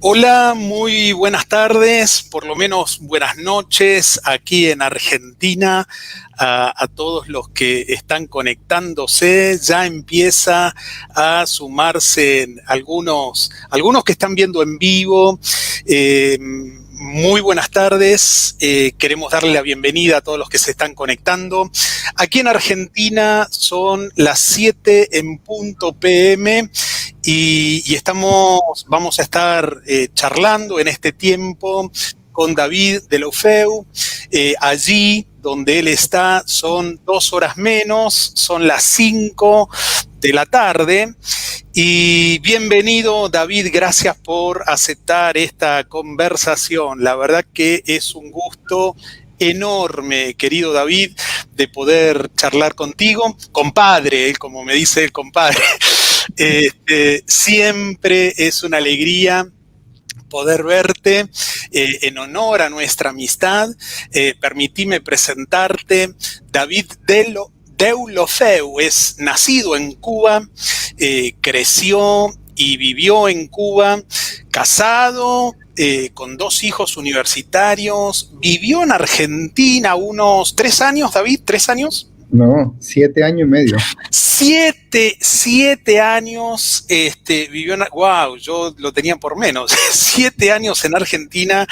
Hola, muy buenas tardes, por lo menos buenas noches aquí en Argentina. A todos los que están conectándose, ya empieza a sumarse algunos que están viendo en vivo. Muy buenas tardes, queremos darle la bienvenida a todos los que se están conectando. Aquí en Argentina son las 7 en punto PM y vamos a estar charlando en este tiempo con David Deulofeu. Allí donde él está son 2 horas menos, son las 5 de la tarde. Y bienvenido, David, gracias por aceptar esta conversación. La verdad que es un gusto enorme, querido David, de poder charlar contigo. Compadre, como me dice el compadre. Siempre es una alegría poder verte en honor a nuestra amistad. Permitime presentarte. David Deulofeu es nacido en Cuba, creció y vivió en Cuba, casado, con 2 hijos universitarios. Vivió en Argentina unos 3 años, David, ¿3 años? No, 7 años y medio. 7 años vivió en... ¡Wow! Yo lo tenía por menos. 7 años en Argentina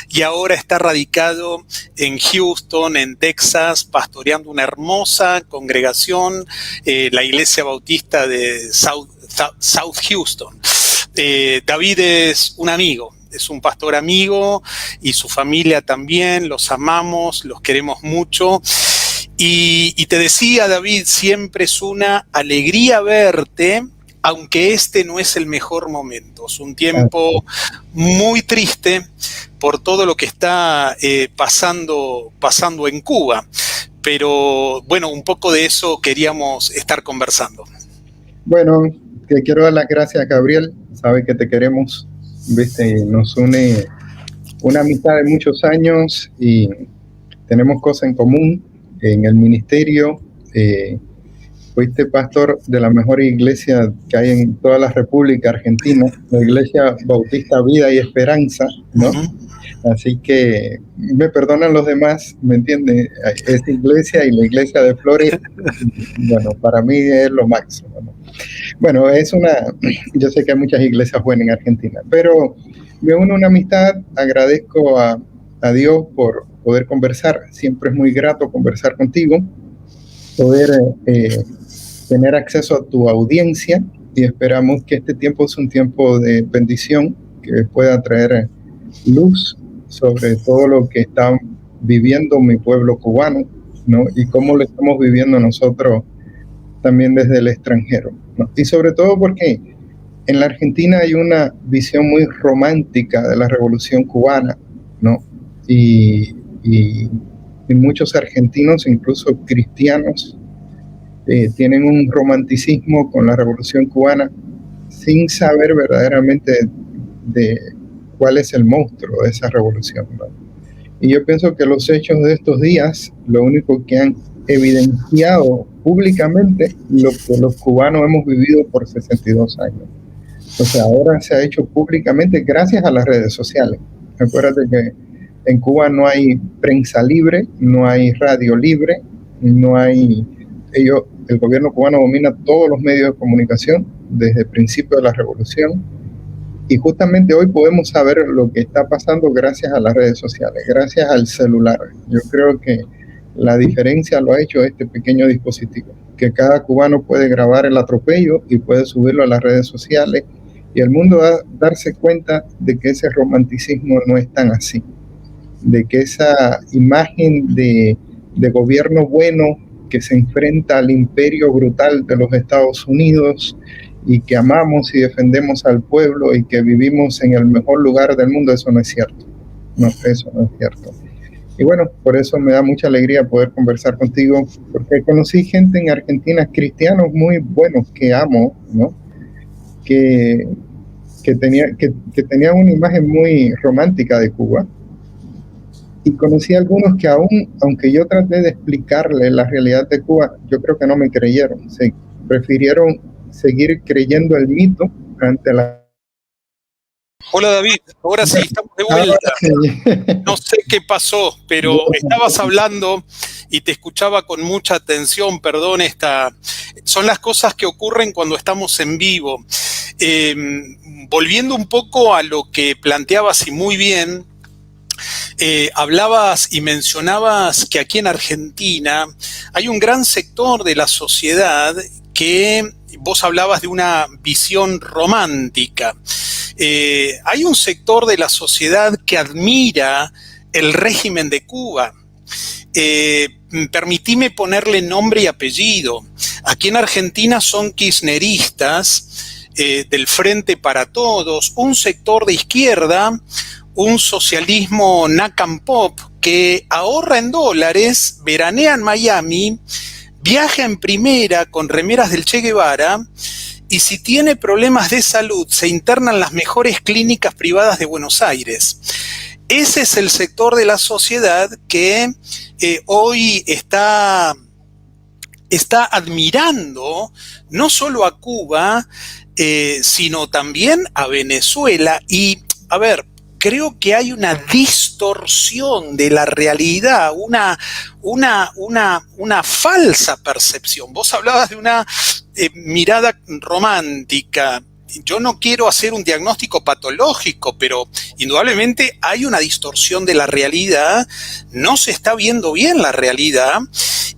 y ahora está radicado en Houston, en Texas, pastoreando una hermosa congregación, la Iglesia Bautista de South Houston. David es un amigo. Es un pastor amigo y su familia también. Los amamos, los queremos mucho. Y te decía, David, siempre es una alegría verte, aunque este no es el mejor momento. Es un tiempo muy triste por todo lo que está pasando en Cuba. Pero bueno, un poco de eso queríamos estar conversando. Bueno, te quiero dar las gracias, Gabriel. Sabes que te queremos, ¿viste? Nos une una amistad de muchos años y tenemos cosas en común. En el ministerio, fuiste pastor de la mejor iglesia que hay en toda la República Argentina, la Iglesia Bautista Vida y Esperanza, ¿no? Así que me perdonan los demás, ¿me entiendes? Esta iglesia y la iglesia de Flores, bueno, para mí es lo máximo, ¿no? Bueno, yo sé que hay muchas iglesias buenas en Argentina, pero me une una amistad. Agradezco a Dios por poder conversar. Siempre es muy grato conversar contigo, poder tener acceso a tu audiencia, y esperamos que este tiempo es un tiempo de bendición que pueda traer luz sobre todo lo que está viviendo mi pueblo cubano, ¿no? Y cómo lo estamos viviendo nosotros también desde el extranjero, ¿no? Y sobre todo porque en la Argentina hay una visión muy romántica de la Revolución Cubana, ¿no? Y muchos argentinos, incluso cristianos, tienen un romanticismo con la Revolución Cubana sin saber verdaderamente de cuál es el monstruo de esa revolución, ¿no? Y yo pienso que los hechos de estos días, lo único que han evidenciado públicamente lo que los cubanos hemos vivido por 62 años. O sea, ahora se ha hecho públicamente gracias a las redes sociales. Acuérdate que en Cuba no hay prensa libre, no hay radio libre, el gobierno cubano domina todos los medios de comunicación desde el principio de la revolución, y justamente hoy podemos saber lo que está pasando gracias a las redes sociales, gracias al celular. Yo creo que la diferencia lo ha hecho este pequeño dispositivo, que cada cubano puede grabar el atropello y puede subirlo a las redes sociales, y el mundo va a darse cuenta de que ese romanticismo no es tan así, de que esa imagen de gobierno bueno que se enfrenta al imperio brutal de los Estados Unidos y que amamos y defendemos al pueblo y que vivimos en el mejor lugar del mundo, eso no es cierto. No, eso no es cierto. Y bueno, por eso me da mucha alegría poder conversar contigo, porque conocí gente en Argentina, cristianos muy buenos que amo, ¿no? Que tenían una imagen muy romántica de Cuba. Y conocí a algunos que aunque yo traté de explicarles la realidad de Cuba, yo creo que no me creyeron. Prefirieron seguir creyendo el mito ante la Hola David, ahora sí, estamos de vuelta. No sé qué pasó, pero estabas hablando y te escuchaba con mucha atención, perdón, son las cosas que ocurren cuando estamos en vivo. Volviendo un poco a lo que planteabas y muy bien, hablabas y mencionabas que aquí en Argentina hay un gran sector de la sociedad que vos hablabas de una visión romántica. Hay un sector de la sociedad que admira el régimen de Cuba. Permitime ponerle nombre y apellido. Aquí en Argentina son kirchneristas del Frente para Todos, un sector de izquierda, un socialismo NACAM Pop que ahorra en dólares, veranea en Miami, viaja en primera con remeras del Che Guevara y si tiene problemas de salud se interna en las mejores clínicas privadas de Buenos Aires. Ese es el sector de la sociedad que hoy está admirando no solo a Cuba, sino también a Venezuela. Y, a ver, creo que hay una distorsión de la realidad, una falsa percepción. Vos hablabas de una mirada romántica. Yo no quiero hacer un diagnóstico patológico, pero indudablemente hay una distorsión de la realidad, no se está viendo bien la realidad,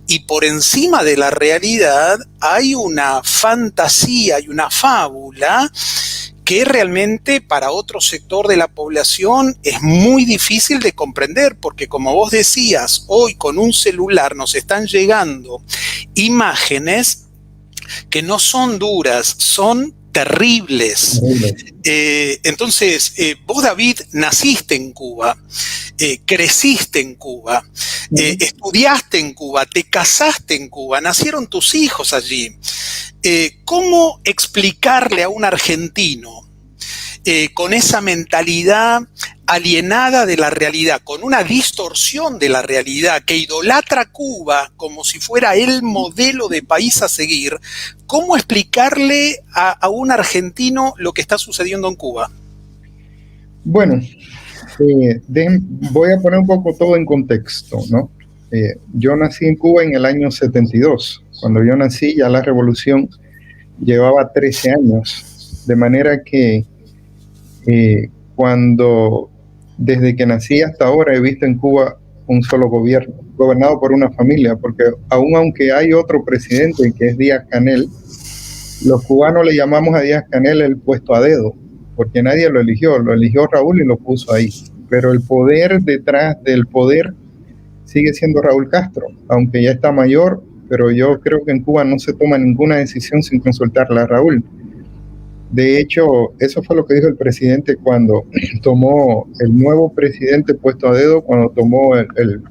y por encima de la realidad hay una fantasía, hay una fábula que realmente para otro sector de la población es muy difícil de comprender, porque como vos decías, hoy con un celular nos están llegando imágenes que no son duras, son terribles. Entonces, vos, David, naciste en Cuba, creciste en Cuba, estudiaste en Cuba, te casaste en Cuba, nacieron tus hijos allí. ¿Cómo explicarle a un argentino con esa mentalidad alienada de la realidad, con una distorsión de la realidad, que idolatra a Cuba como si fuera el modelo de país a seguir, cómo explicarle a un argentino lo que está sucediendo en Cuba? Bueno, voy a poner un poco todo en contexto, ¿no? Yo nací en Cuba en el año 72. Cuando yo nací ya la revolución llevaba 13 años, de manera que desde que nací hasta ahora he visto en Cuba un solo gobierno, gobernado por una familia, porque aunque hay otro presidente que es Díaz-Canel, los cubanos le llamamos a Díaz-Canel el puesto a dedo, porque nadie lo eligió Raúl y lo puso ahí. Pero el poder detrás del poder sigue siendo Raúl Castro, aunque ya está mayor, pero yo creo que en Cuba no se toma ninguna decisión sin consultarle a Raúl. De hecho, eso fue lo que dijo el presidente cuando tomó el nuevo presidente puesto a dedo, cuando tomó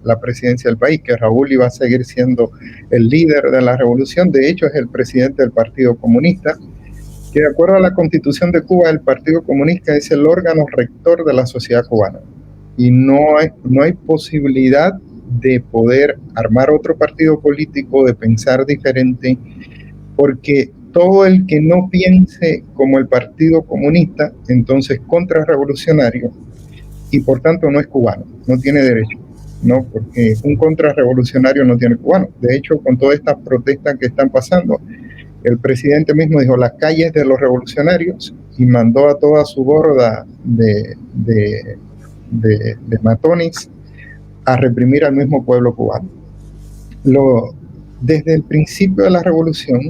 la presidencia del país, que Raúl iba a seguir siendo el líder de la revolución. De hecho, es el presidente del Partido Comunista, que de acuerdo a la Constitución de Cuba, el Partido Comunista es el órgano rector de la sociedad cubana. Y no hay posibilidad de poder armar otro partido político, de pensar diferente, porque todo el que no piense como el Partido Comunista, entonces contrarrevolucionario, y por tanto no es cubano, no tiene derecho, ¿no? Porque un contrarrevolucionario no tiene cubano. De hecho, con todas estas protestas que están pasando, el presidente mismo dijo las calles de los revolucionarios y mandó a toda su borda de matones a reprimir al mismo pueblo cubano. Desde el principio de la revolución,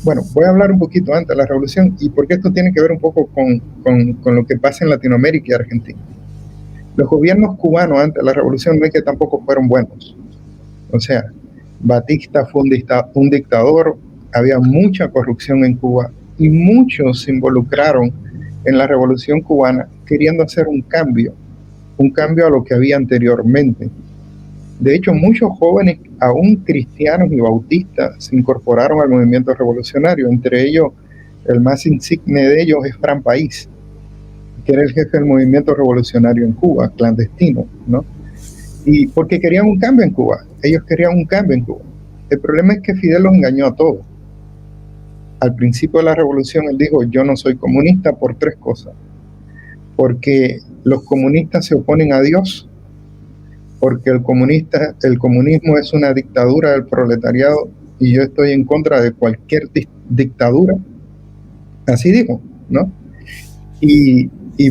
bueno, voy a hablar un poquito antes de la revolución y porque esto tiene que ver un poco con lo que pasa en Latinoamérica y Argentina. Los gobiernos cubanos antes de la revolución no es que tampoco fueron buenos. O sea, Batista fue un dictador, había mucha corrupción en Cuba y muchos se involucraron en la revolución cubana queriendo hacer un cambio a lo que había anteriormente. De hecho, muchos jóvenes, aún cristianos y bautistas, se incorporaron al movimiento revolucionario. Entre ellos, el más insigne de ellos es Fran País, que era el jefe del movimiento revolucionario en Cuba, clandestino, ¿no? Y porque querían un cambio en Cuba. Ellos querían un cambio en Cuba. El problema es que Fidel los engañó a todos. Al principio de la revolución, él dijo, yo no soy comunista por 3 cosas. porque los comunistas se oponen a Dios, porque el comunismo es una dictadura del proletariado y yo estoy en contra de cualquier dictadura, así digo, ¿no? Y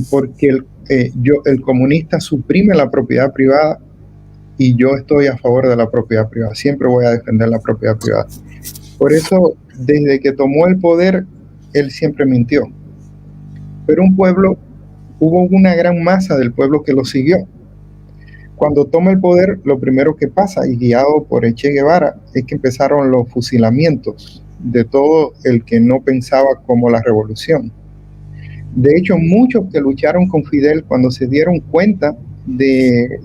porque el comunista suprime la propiedad privada y yo estoy a favor de la propiedad privada, siempre voy a defender la propiedad privada. Por eso, desde que tomó el poder, él siempre mintió. Pero hubo una gran masa del pueblo que lo siguió. Cuando toma el poder, lo primero que pasa, y guiado por Che Guevara, es que empezaron los fusilamientos de todo el que no pensaba como la revolución. De hecho, muchos que lucharon con Fidel, cuando se dieron cuenta de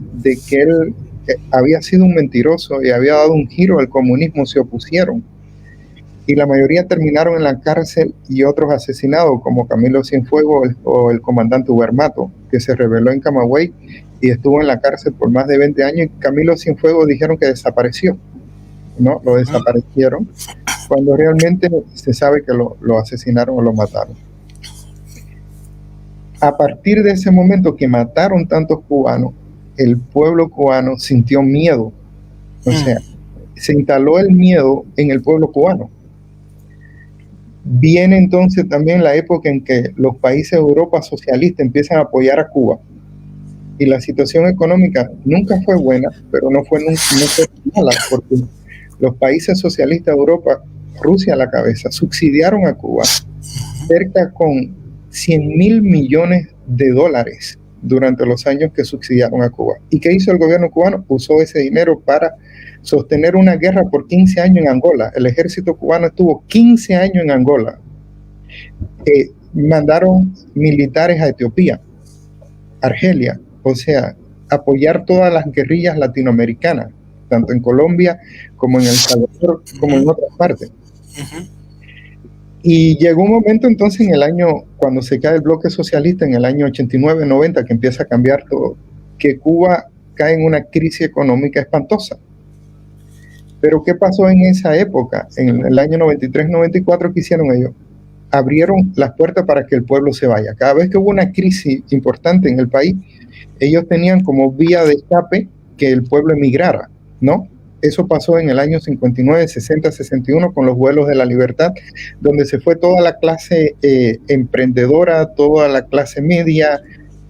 que él había sido un mentiroso y había dado un giro al comunismo, se opusieron. Y la mayoría terminaron en la cárcel y otros asesinados, como Camilo Cienfuegos o el comandante Hubermato, que se rebeló en Camagüey y estuvo en la cárcel por más de 20 años. Y Camilo Cienfuegos dijeron que desapareció, ¿no? Lo desaparecieron, cuando realmente se sabe que lo asesinaron o lo mataron. A partir de ese momento que mataron tantos cubanos, el pueblo cubano sintió miedo. O sea, se instaló el miedo en el pueblo cubano. Viene entonces también la época en que los países de Europa socialista empiezan a apoyar a Cuba. Y la situación económica nunca fue buena, pero no fue mala, porque los países socialistas de Europa, Rusia a la cabeza, subsidiaron a Cuba cerca con 100.000 millones de dólares durante los años que subsidiaron a Cuba. ¿Y qué hizo el gobierno cubano? Usó ese dinero para sostener una guerra por 15 años en Angola. El ejército cubano estuvo 15 años en Angola. Mandaron militares a Etiopía, Argelia, o sea, apoyar todas las guerrillas latinoamericanas, tanto en Colombia como en El Salvador, como en otras partes. Y llegó un momento entonces en el año, cuando se cae el bloque socialista, en el año 89-90, que empieza a cambiar todo, que Cuba cae en una crisis económica espantosa. Pero ¿qué pasó en esa época? En el año 93-94, ¿qué hicieron ellos? Abrieron las puertas para que el pueblo se vaya. Cada vez que hubo una crisis importante en el país, ellos tenían como vía de escape que el pueblo emigrara, ¿no? Eso pasó en el año 59, 60, 61 con los vuelos de la libertad, donde se fue toda la clase emprendedora, toda la clase media,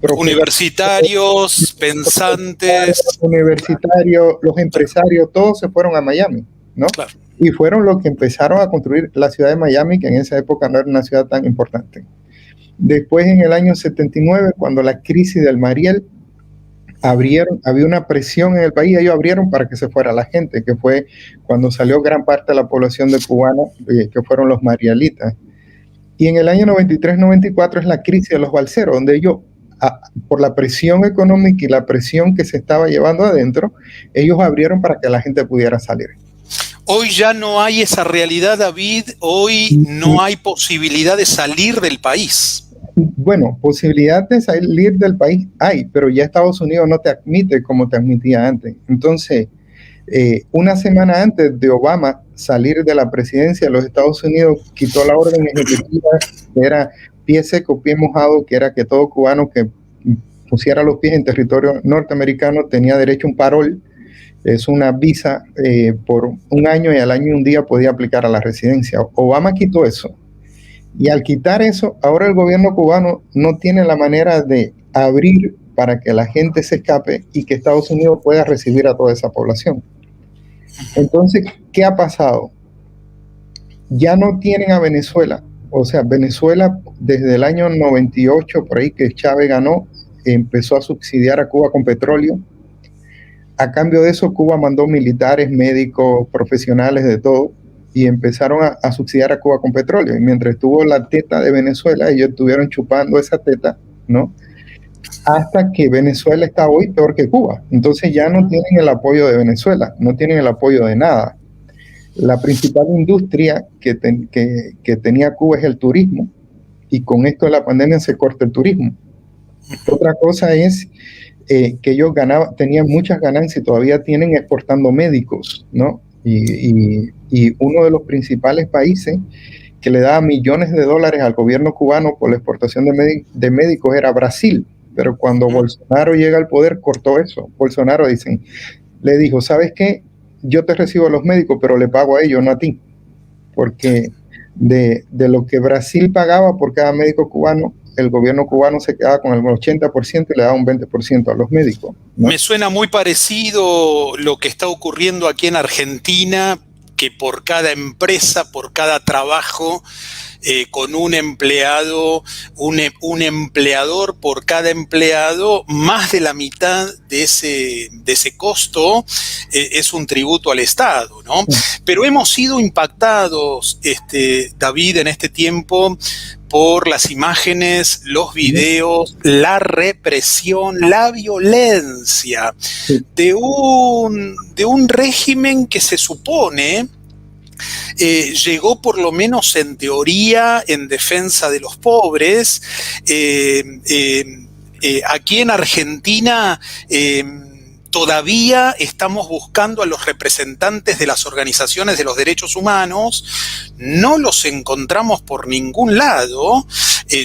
universitarios, pensantes, universitarios, los empresarios, todos se fueron a Miami, ¿no? Claro. Y fueron los que empezaron a construir la ciudad de Miami, que en esa época no era una ciudad tan importante. Después, en el año 79, cuando la crisis del Mariel, había una presión en el país, ellos abrieron para que se fuera la gente, que fue cuando salió gran parte de la población de cubana, que fueron los marielitas. Y en el año 93-94 es la crisis de los balseros, donde ellos, por la presión económica y la presión que se estaba llevando adentro, ellos abrieron para que la gente pudiera salir. Hoy ya no hay esa realidad, David, hoy no hay posibilidad de salir del país. Bueno, posibilidad de salir del país hay, pero ya Estados Unidos no te admite como te admitía antes. Entonces, una semana antes de Obama salir de la presidencia de los Estados Unidos, quitó la orden ejecutiva, que era pie seco, pie mojado, que era que todo cubano que pusiera los pies en territorio norteamericano tenía derecho a un parol, es una visa por un año, y al año y un día podía aplicar a la residencia. Obama quitó eso. Y al quitar eso, ahora el gobierno cubano no tiene la manera de abrir para que la gente se escape y que Estados Unidos pueda recibir a toda esa población. Entonces, ¿qué ha pasado? Ya no tienen a Venezuela. O sea, Venezuela desde el año 98, por ahí que Chávez ganó, empezó a subsidiar a Cuba con petróleo. A cambio de eso, Cuba mandó militares, médicos, profesionales, de todo, y empezaron a subsidiar a Cuba con petróleo. Y mientras estuvo la teta de Venezuela, ellos estuvieron chupando esa teta, ¿no? Hasta que Venezuela está hoy peor que Cuba. Entonces ya no tienen el apoyo de Venezuela, no tienen el apoyo de nada. La principal industria que tenía Cuba es el turismo, y con esto de la pandemia se corta el turismo. Otra cosa es que ellos tenían muchas ganancias y todavía tienen exportando médicos, ¿no? Y uno de los principales países que le daba millones de dólares al gobierno cubano por la exportación de médicos era Brasil. Pero cuando Bolsonaro llega al poder, cortó eso. Bolsonaro le dijo, ¿sabes qué? Yo te recibo a los médicos, pero le pago a ellos, no a ti. Porque de lo que Brasil pagaba por cada médico cubano, el gobierno cubano se quedaba con el 80% y le daba un 20% a los médicos, ¿no? Me suena muy parecido lo que está ocurriendo aquí en Argentina, que por cada empresa, por cada trabajo, con un empleado, un empleador por cada empleado, más de la mitad de ese costo es un tributo al Estado, ¿no? Pero hemos sido impactados, David, en este tiempo por las imágenes, los videos, la represión, la violencia de un régimen que se supone llegó, por lo menos en teoría, en defensa de los pobres. Aquí en Argentina todavía estamos buscando a los representantes de las organizaciones de los derechos humanos, no los encontramos por ningún lado,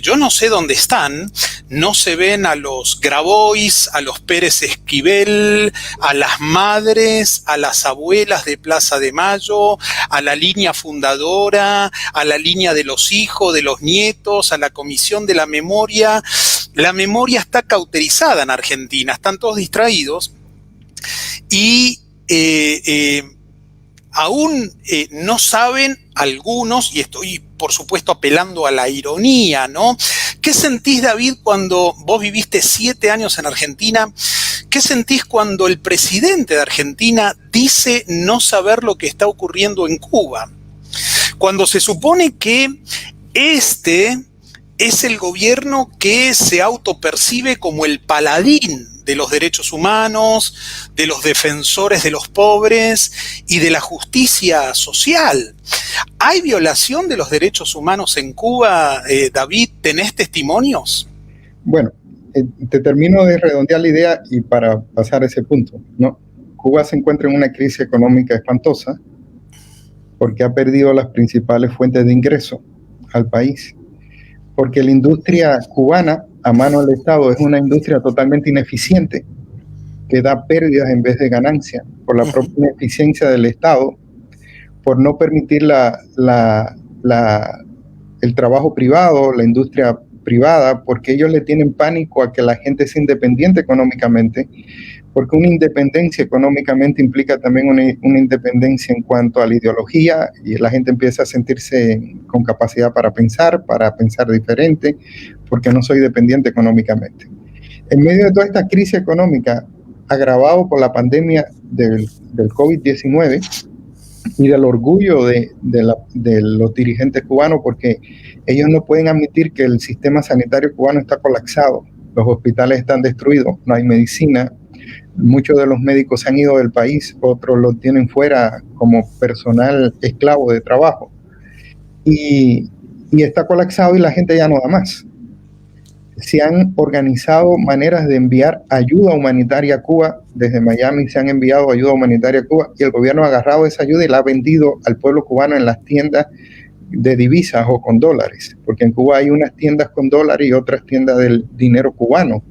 yo no sé dónde están, no se ven a los Grabois, a los Pérez Esquivel, a las madres, a las abuelas de Plaza de Mayo, a la línea fundadora, a la línea de los hijos, de los nietos, a la Comisión de la Memoria. La memoria está cauterizada en Argentina, están todos distraídos. Y aún no saben algunos, y estoy por supuesto apelando a la ironía, ¿no? ¿Qué sentís, David, cuando vos viviste 7 años en Argentina? ¿Qué sentís cuando el presidente de Argentina dice no saber lo que está ocurriendo en Cuba? Cuando se supone que es el gobierno que se autopercibe como el paladín de los derechos humanos, de los defensores de los pobres y de la justicia social. ¿Hay violación de los derechos humanos en Cuba, David? ¿Tenés testimonios? Bueno, te termino de redondear la idea y para pasar a ese punto, ¿no? Cuba se encuentra en una crisis económica espantosa porque ha perdido las principales fuentes de ingreso al país, porque la industria cubana a mano del Estado es una industria totalmente ineficiente, que da pérdidas en vez de ganancias, por la propia ineficiencia del Estado, por no permitir el trabajo privado, la industria privada, porque ellos le tienen pánico a que la gente sea independiente económicamente, porque una independencia económicamente implica también una independencia en cuanto a la ideología, y la gente empieza a sentirse con capacidad para pensar diferente, porque no soy dependiente económicamente. En medio de toda esta crisis económica, agravado por la pandemia del COVID-19 y del orgullo de los dirigentes cubanos, porque ellos no pueden admitir que el sistema sanitario cubano está colapsado, los hospitales están destruidos, no hay medicina, muchos de los médicos se han ido del país, otros los tienen fuera como personal esclavo de trabajo, y está colapsado y la gente ya no da más. Se han organizado maneras de enviar ayuda humanitaria a Cuba. Desde Miami se han enviado ayuda humanitaria a Cuba y el gobierno ha agarrado esa ayuda y la ha vendido al pueblo cubano en las tiendas de divisas o con dólares, porque en Cuba hay unas tiendas con dólares y otras tiendas del dinero cubano,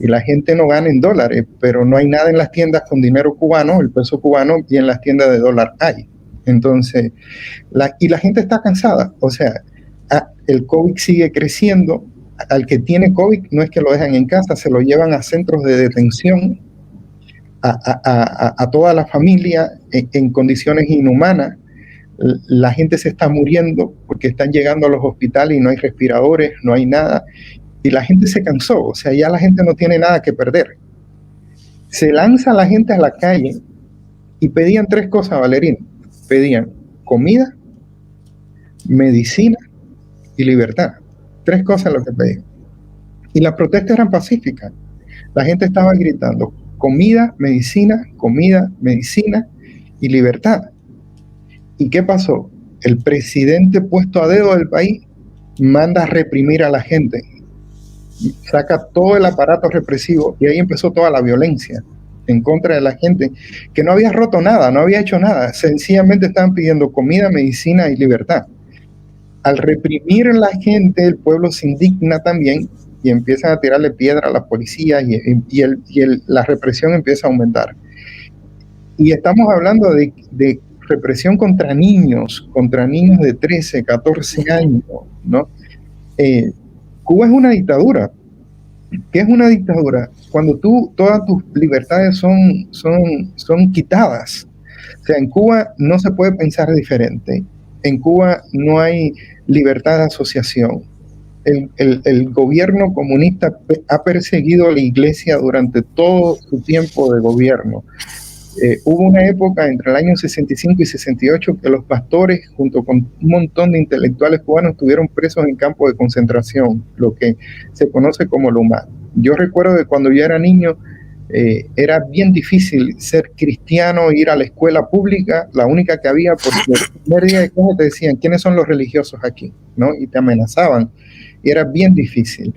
y la gente no gana en dólares, pero no hay nada en las tiendas con dinero cubano, el peso cubano, y en las tiendas de dólar hay. Entonces, la gente está cansada, o sea, el COVID sigue creciendo. Al que tiene COVID no es que lo dejan en casa, se lo llevan a centros de detención, a toda la familia en condiciones inhumanas. La gente se está muriendo porque están llegando a los hospitales y no hay respiradores, no hay nada, y la gente se cansó, o sea, ya la gente no tiene nada que perder. Se lanza la gente a la calle y pedían 3 cosas, Valerín. Pedían comida, medicina y libertad. 3 cosas lo que pedían. Y las protestas eran pacíficas. La gente estaba gritando comida, medicina y libertad. ¿Y qué pasó? El presidente puesto a dedo del país manda a reprimir a la gente, saca todo el aparato represivo y ahí empezó toda la violencia en contra de la gente que no había roto nada, no había hecho nada, sencillamente estaban pidiendo comida, medicina y libertad. al reprimir a la gente, el pueblo se indigna también y empiezan a tirarle piedra a la policía y la represión empieza a aumentar. Y estamos hablando de represión contra niños de 13, 14 años, ¿no? Cuba es una dictadura. ¿Qué es una dictadura? Cuando todas tus libertades son quitadas. O sea, en Cuba no se puede pensar diferente. En Cuba no hay libertad de asociación. El gobierno comunista ha perseguido a la iglesia durante todo su tiempo de gobierno. Hubo una época entre el año 65 y 68 que los pastores, junto con un montón de intelectuales cubanos, estuvieron presos en campos de concentración, lo que se conoce como Luma. Yo recuerdo que cuando yo era niño, era bien difícil ser cristiano, ir a la escuela pública, la única que había, porque el primer día de clase te decían, ¿quiénes son los religiosos aquí? ¿No? Y te amenazaban, y era bien difícil.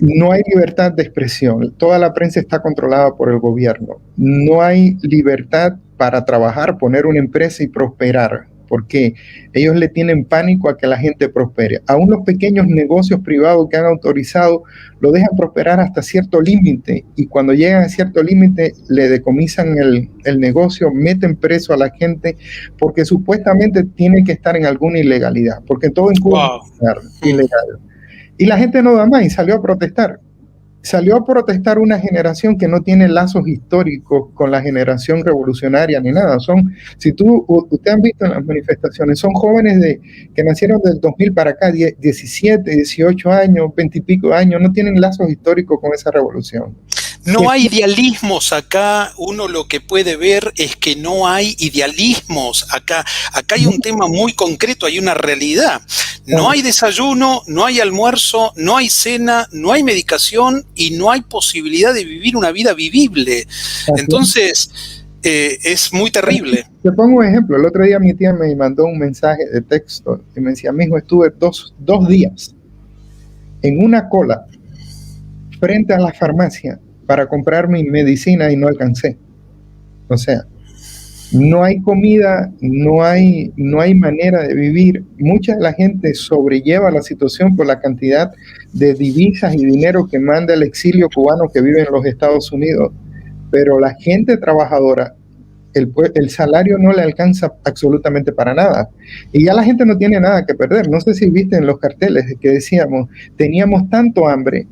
No hay libertad de expresión, toda la prensa está controlada por el gobierno, no hay libertad para trabajar, poner una empresa y prosperar, porque ellos le tienen pánico a que la gente prospere. Aún los pequeños negocios privados que han autorizado lo dejan prosperar hasta cierto límite, y cuando llegan a cierto límite le decomisan el negocio, meten preso a la gente, porque supuestamente tiene que estar en alguna ilegalidad, porque todo en Cuba es ilegal. Y la gente no da más y salió a protestar. Salió a protestar una generación que no tiene lazos históricos con la generación revolucionaria ni nada. Ustedes han visto en las manifestaciones, son jóvenes que nacieron del 2000 para acá, 17, 18 años, 20 y pico años, no tienen lazos históricos con esa revolución. No hay idealismos acá, uno lo que puede ver es que no hay idealismos acá. Acá hay un tema muy concreto, hay una realidad. No hay desayuno, no hay almuerzo, no hay cena, no hay medicación y no hay posibilidad de vivir una vida vivible. Entonces, es muy terrible. Te pongo un ejemplo. El otro día mi tía me mandó un mensaje de texto y me decía, mijo, estuve dos días en una cola frente a la farmacia para comprar mi medicina y no alcancé. O sea, no hay comida, no hay manera de vivir. Mucha de la gente sobrelleva la situación por la cantidad de divisas y dinero que manda el exilio cubano que vive en los Estados Unidos, pero la gente trabajadora, el salario no le alcanza absolutamente para nada. Y ya la gente no tiene nada que perder. No sé si viste en los carteles que decíamos, teníamos tanta hambre,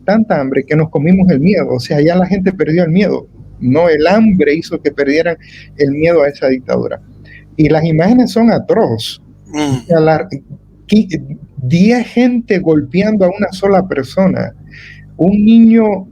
que nos comimos el miedo. O sea, ya la gente perdió el miedo. No, el hambre hizo que perdieran el miedo a esa dictadura. Y las imágenes son atroces. 10 gente golpeando a una sola persona. Un niño,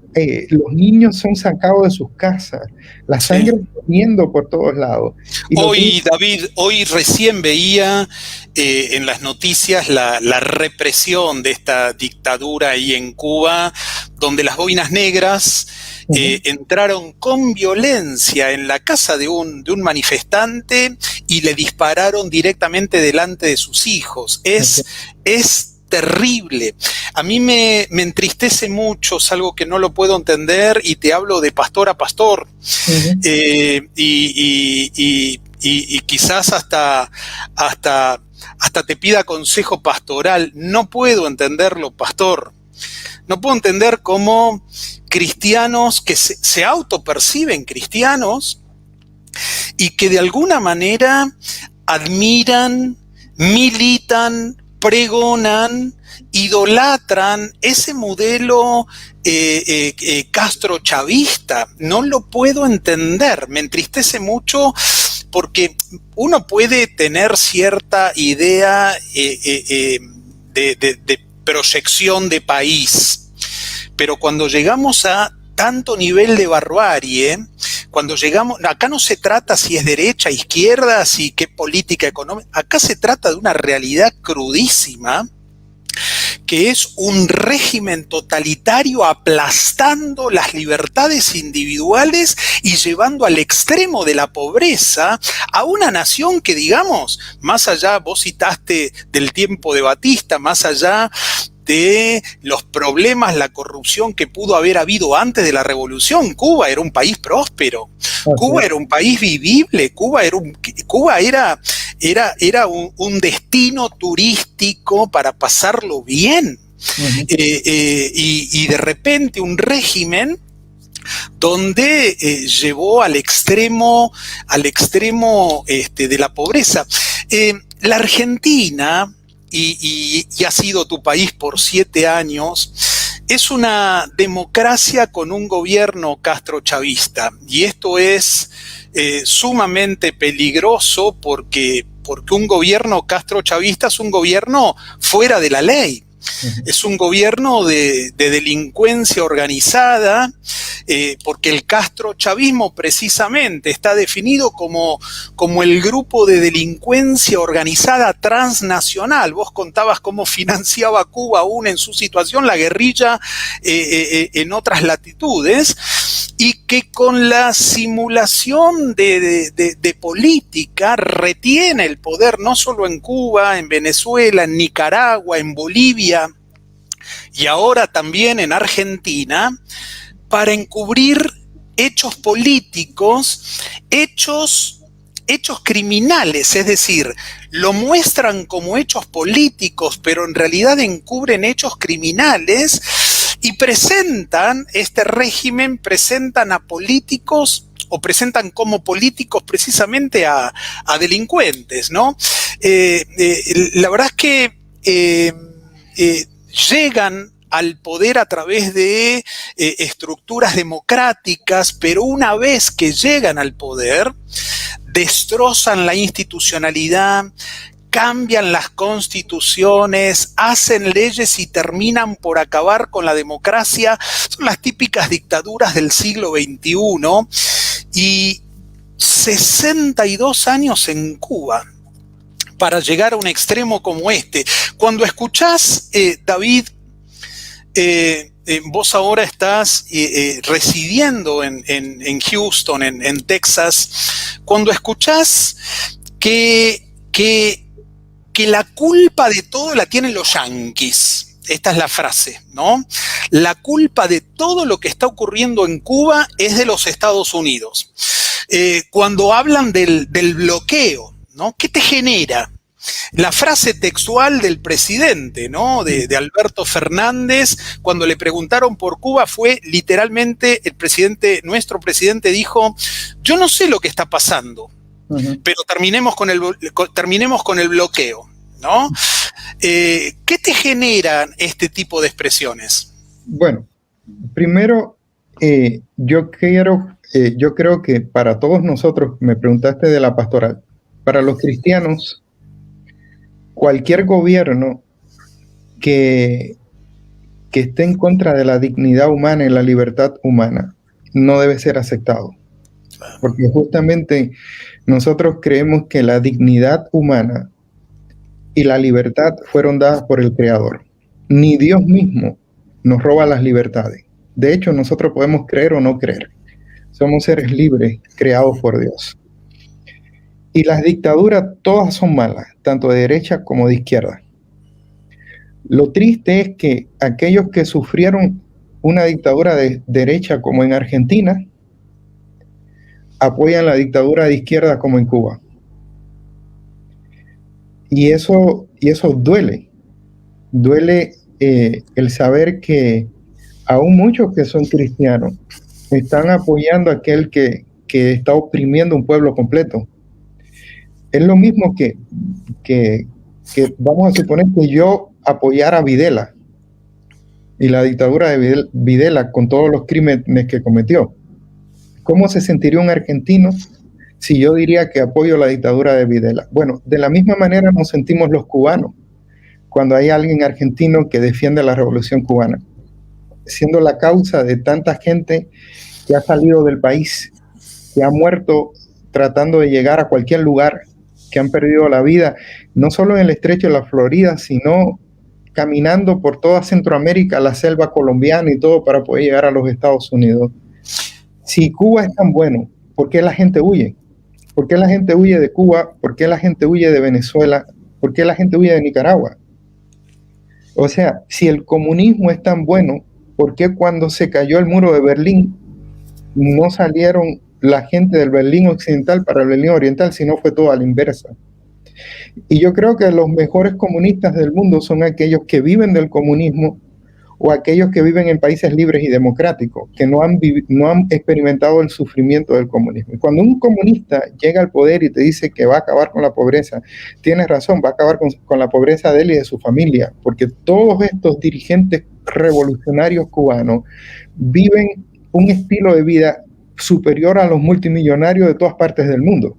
los niños son sacados de sus casas, la sangre corriendo por todos lados. David, hoy recién veía en las noticias la represión de esta dictadura ahí en Cuba, donde las boinas negras entraron con violencia en la casa de un manifestante y le dispararon directamente delante de sus hijos. Es terrible. A mí me entristece mucho, es algo que no lo puedo entender y te hablo de pastor a pastor. Y quizás hasta te pida consejo pastoral. No puedo entenderlo, pastor. No puedo entender cómo cristianos que se autoperciben cristianos y que de alguna manera admiran, militan, pregonan, idolatran ese modelo castrochavista. No lo puedo entender, me entristece mucho porque uno puede tener cierta idea de proyección de país, pero cuando llegamos a tanto nivel de barbarie, cuando llegamos, acá no se trata si es derecha, izquierda, si qué política económica, acá se trata de una realidad crudísima, que es un régimen totalitario aplastando las libertades individuales y llevando al extremo de la pobreza a una nación que, digamos, más allá, vos citaste del tiempo de Batista, más allá de los problemas, la corrupción que pudo haber habido antes de la revolución, Cuba era un país próspero, Cuba era un país vivible, Cuba era era un destino turístico para pasarlo bien. Uh-huh. Y de repente un régimen donde llevó al extremo de la pobreza. La Argentina, y ha sido tu país por 7 años, es una democracia con un gobierno castrochavista, y esto es sumamente peligroso porque un gobierno castrochavista es un gobierno fuera de la ley. Es un gobierno de delincuencia organizada, porque el castrochavismo precisamente está definido como el grupo de delincuencia organizada transnacional. Vos contabas cómo financiaba Cuba aún en su situación la guerrilla en otras latitudes, y que con la simulación de política retiene el poder no solo en Cuba, en Venezuela, en Nicaragua, en Bolivia y ahora también en Argentina, para encubrir hechos políticos, hechos criminales, es decir, lo muestran como hechos políticos, pero en realidad encubren hechos criminales. Y presentan a políticos, o presentan como políticos precisamente a delincuentes, ¿no? La verdad es que llegan al poder a través de estructuras democráticas, pero una vez que llegan al poder, destrozan la institucionalidad, cambian las constituciones, hacen leyes y terminan por acabar con la democracia. Son las típicas dictaduras del siglo XXI, y 62 años en Cuba para llegar a un extremo como este. Cuando escuchás, David, vos ahora estás residiendo en Houston, en Texas, cuando escuchás que la culpa de todo la tienen los yanquis. Esta es la frase, ¿no? La culpa de todo lo que está ocurriendo en Cuba es de los Estados Unidos. Cuando hablan del bloqueo, ¿no? ¿Qué te genera? La frase textual del presidente, ¿no? De Alberto Fernández, cuando le preguntaron por Cuba, fue literalmente nuestro presidente dijo: yo no sé lo que está pasando, pero terminemos con el bloqueo, ¿no? ¿Qué te generan este tipo de expresiones? Bueno, primero, yo creo que para todos nosotros, me preguntaste de la pastoral, para los cristianos, cualquier gobierno que esté en contra de la dignidad humana y la libertad humana no debe ser aceptado. Porque justamente nosotros creemos que la dignidad humana y la libertad fueron dadas por el Creador. Ni Dios mismo nos roba las libertades. De hecho, nosotros podemos creer o no creer. Somos seres libres, creados por Dios. Y las dictaduras todas son malas, tanto de derecha como de izquierda. Lo triste es que aquellos que sufrieron una dictadura de derecha, como en Argentina, apoyan la dictadura de izquierda, como en Cuba. Y eso duele. Duele el saber que aún muchos que son cristianos están apoyando a aquel que está oprimiendo un pueblo completo. Es lo mismo que vamos a suponer que yo apoyara a Videla y la dictadura de Videla con todos los crímenes que cometió. ¿Cómo se sentiría un argentino si yo diría que apoyo la dictadura de Videla? Bueno, de la misma manera nos sentimos los cubanos cuando hay alguien argentino que defiende la revolución cubana, siendo la causa de tanta gente que ha salido del país, que ha muerto tratando de llegar a cualquier lugar, que han perdido la vida, no solo en el estrecho de la Florida, sino caminando por toda Centroamérica, la selva colombiana y todo para poder llegar a los Estados Unidos. Si Cuba es tan bueno, ¿por qué la gente huye? ¿Por qué la gente huye de Cuba? ¿Por qué la gente huye de Venezuela? ¿Por qué la gente huye de Nicaragua? O sea, si el comunismo es tan bueno, ¿por qué cuando se cayó el muro de Berlín no salieron la gente del Berlín occidental para el Berlín oriental, sino fue todo a la inversa? Y yo creo que los mejores comunistas del mundo son aquellos que viven del comunismo o aquellos que viven en países libres y democráticos, que no han experimentado el sufrimiento del comunismo. Y cuando un comunista llega al poder y te dice que va a acabar con la pobreza, tienes razón, va a acabar con la pobreza de él y de su familia, porque todos estos dirigentes revolucionarios cubanos viven un estilo de vida superior a los multimillonarios de todas partes del mundo.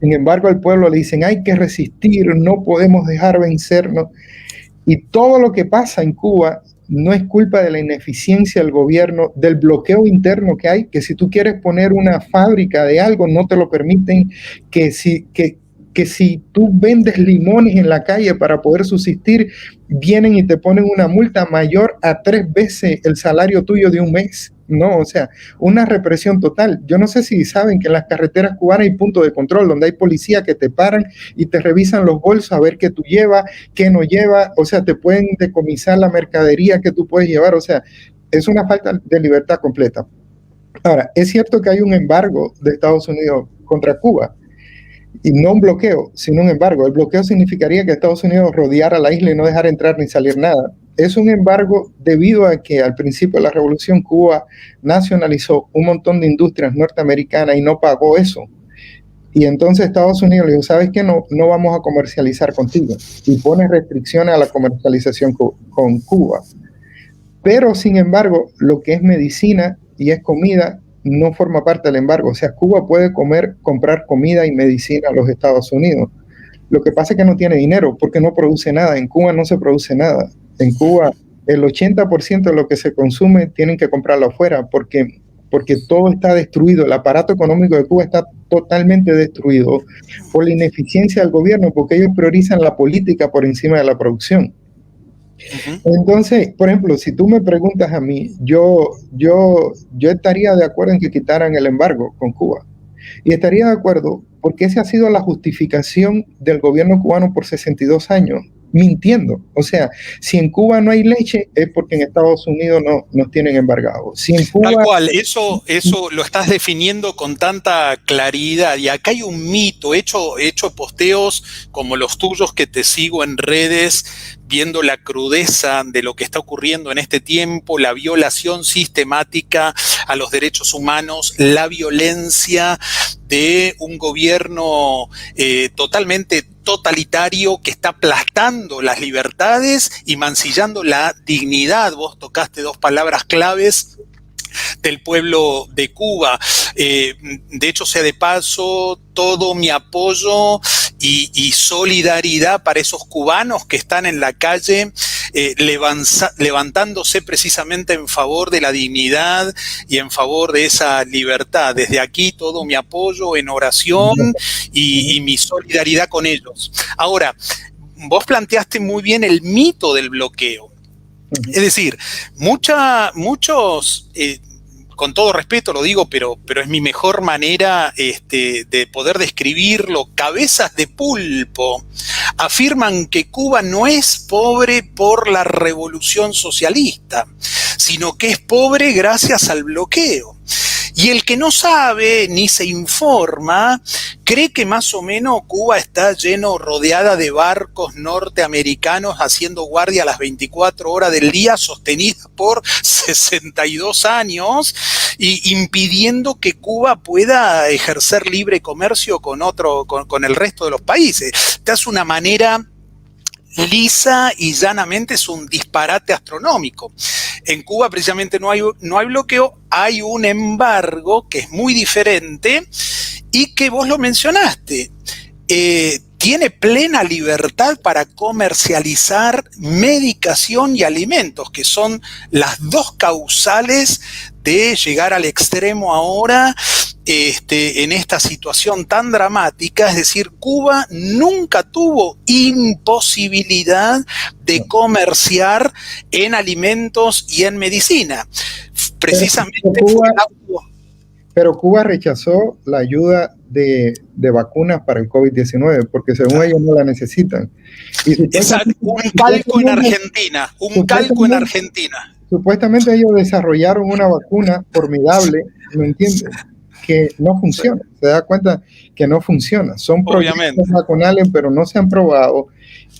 Sin embargo, al pueblo le dicen, hay que resistir, no podemos dejar vencernos. Y todo lo que pasa en Cuba no es culpa de la ineficiencia del gobierno, del bloqueo interno que hay, que si tú quieres poner una fábrica de algo, no te lo permiten, que si tú vendes limones en la calle para poder subsistir, vienen y te ponen una multa mayor a 3 veces el salario tuyo de un mes. No, o sea, una represión total. Yo no sé si saben que en las carreteras cubanas hay puntos de control donde hay policías que te paran y te revisan los bolsos a ver qué tú llevas, qué no llevas, o sea, te pueden decomisar la mercadería que tú puedes llevar, o sea, es una falta de libertad completa. Ahora, es cierto que hay un embargo de Estados Unidos contra Cuba, y no un bloqueo, sino un embargo. El bloqueo significaría que Estados Unidos rodeara la isla y no dejara entrar ni salir nada. Es un embargo debido a que al principio de la revolución Cuba nacionalizó un montón de industrias norteamericanas y no pagó eso. Y entonces Estados Unidos le dijo, ¿sabes qué? No vamos a comercializar contigo. Y pone restricciones a la comercialización con Cuba. Pero, sin embargo, lo que es medicina y es comida no forma parte del embargo. O sea, Cuba puede comprar comida y medicina a los Estados Unidos. Lo que pasa es que no tiene dinero porque no produce nada. En Cuba no se produce nada. En Cuba el 80% de lo que se consume tienen que comprarlo afuera porque todo está destruido. El aparato económico de Cuba está totalmente destruido por la ineficiencia del gobierno, porque ellos priorizan la política por encima de la producción. Entonces, por ejemplo, si tú me preguntas a mí, yo estaría de acuerdo en que quitaran el embargo con Cuba. Y estaría de acuerdo porque esa ha sido la justificación del gobierno cubano por 62 años, mintiendo. O sea, si en Cuba no hay leche es porque en Estados Unidos nos tienen embargados. Si en Cuba... Tal cual, eso lo estás definiendo con tanta claridad. Y acá hay un mito, he hecho posteos como los tuyos que te sigo en redes, viendo la crudeza de lo que está ocurriendo en este tiempo, la violación sistemática a los derechos humanos, la violencia de un gobierno totalmente totalitario que está aplastando las libertades y mancillando la dignidad. Vos tocaste 2 palabras claves del pueblo de Cuba. De hecho, sea de paso, todo mi apoyo y solidaridad para esos cubanos que están en la calle levantándose precisamente en favor de la dignidad y en favor de esa libertad. Desde aquí todo mi apoyo en oración y mi solidaridad con ellos. Ahora, vos planteaste muy bien el mito del bloqueo. Es decir, muchos, con todo respeto lo digo, pero es mi mejor manera de poder describirlo, cabezas de pulpo, afirman que Cuba no es pobre por la revolución socialista, sino que es pobre gracias al bloqueo. Y el que no sabe ni se informa cree que más o menos Cuba está rodeada de barcos norteamericanos haciendo guardia a las 24 horas del día, sostenida por 62 años y impidiendo que Cuba pueda ejercer libre comercio con el resto de los países. Esta es una manera lisa y llanamente, es un disparate astronómico. En Cuba precisamente no hay bloqueo, hay un embargo que es muy diferente y que vos lo mencionaste. Tiene plena libertad para comercializar medicación y alimentos, que son las 2 causales de llegar al extremo ahora en esta situación tan dramática. Es decir, Cuba nunca tuvo imposibilidad de comerciar en alimentos y en medicina. Precisamente pero Cuba rechazó la ayuda de vacunas para el COVID-19 porque según ellos no la necesitan. Un calco en Argentina. Supuestamente ellos desarrollaron una vacuna formidable, ¿me entiendes? que no funciona. Se da cuenta que no funciona. Son proyectos vacunales, pero no se han probado.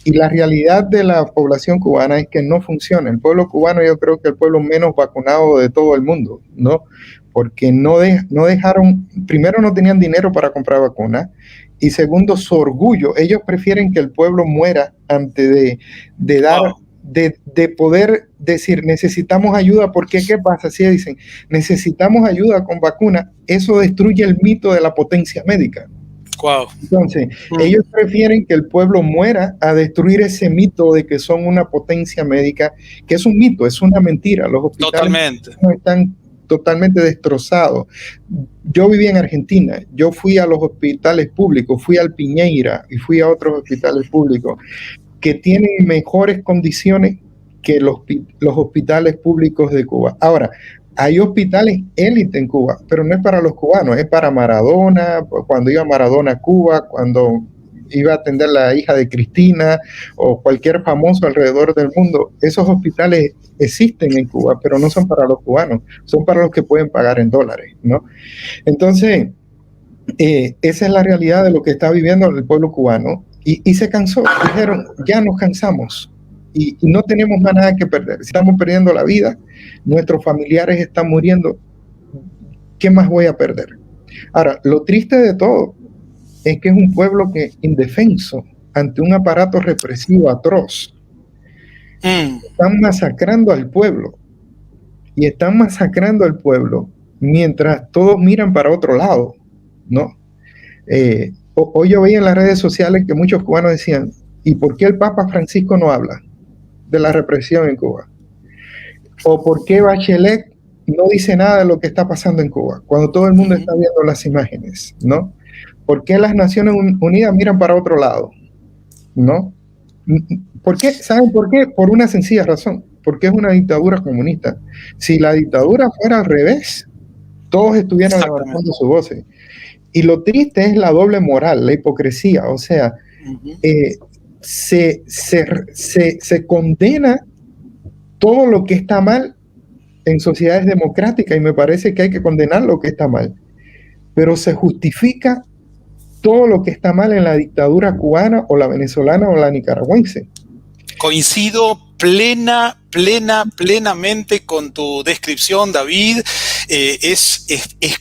Y la realidad de la población cubana es que no funciona. El pueblo cubano, yo creo que el pueblo menos vacunado de todo el mundo, ¿no? Porque no dejaron, primero no tenían dinero para comprar vacunas, y segundo, su orgullo. Ellos prefieren que el pueblo muera antes de dar, de poder decir, necesitamos ayuda, porque ¿qué pasa? Si dicen, necesitamos ayuda con vacunas, eso destruye el mito de la potencia médica. Wow. Entonces, ellos prefieren que el pueblo muera a destruir ese mito de que son una potencia médica, que es un mito, es una mentira. Los hospitales están totalmente destrozados. Yo viví en Argentina, yo fui a los hospitales públicos, fui al Piñeira y fui a otros hospitales públicos que tienen mejores condiciones que los hospitales públicos de Cuba. Ahora, hay hospitales élite en Cuba, pero no es para los cubanos, es para Maradona, cuando iba Maradona a Cuba, cuando iba a atender la hija de Cristina o cualquier famoso alrededor del mundo. Esos hospitales existen en Cuba, pero no son para los cubanos, son para los que pueden pagar en dólares, ¿no? Entonces, esa es la realidad de lo que está viviendo el pueblo cubano, y se cansó, dijeron, ya nos cansamos. Y no tenemos más nada que perder. Si estamos perdiendo la vida, nuestros familiares están muriendo, ¿qué más voy a perder? Ahora, lo triste de todo es que es un pueblo que indefenso ante un aparato represivo atroz. Están masacrando al pueblo, y están masacrando al pueblo mientras todos miran para otro lado, ¿no? Hoy yo veía en las redes sociales que muchos cubanos decían, ¿y por qué el Papa Francisco no habla de la represión en Cuba? ¿O por qué Bachelet no dice nada de lo que está pasando en Cuba cuando todo el mundo está viendo las imágenes, ¿no? ¿Por qué las Naciones Unidas miran para otro lado, ¿no? ¿Por qué? ¿Saben por qué? Por una sencilla razón, porque es una dictadura comunista. Si la dictadura fuera al revés, todos estuvieran levantando sus voces. Y lo triste es la doble moral, la hipocresía, o sea, se condena todo lo que está mal en sociedades democráticas, y me parece que hay que condenar lo que está mal, pero se justifica todo lo que está mal en la dictadura cubana o la venezolana o la nicaragüense. Coincido plenamente con tu descripción, David. Es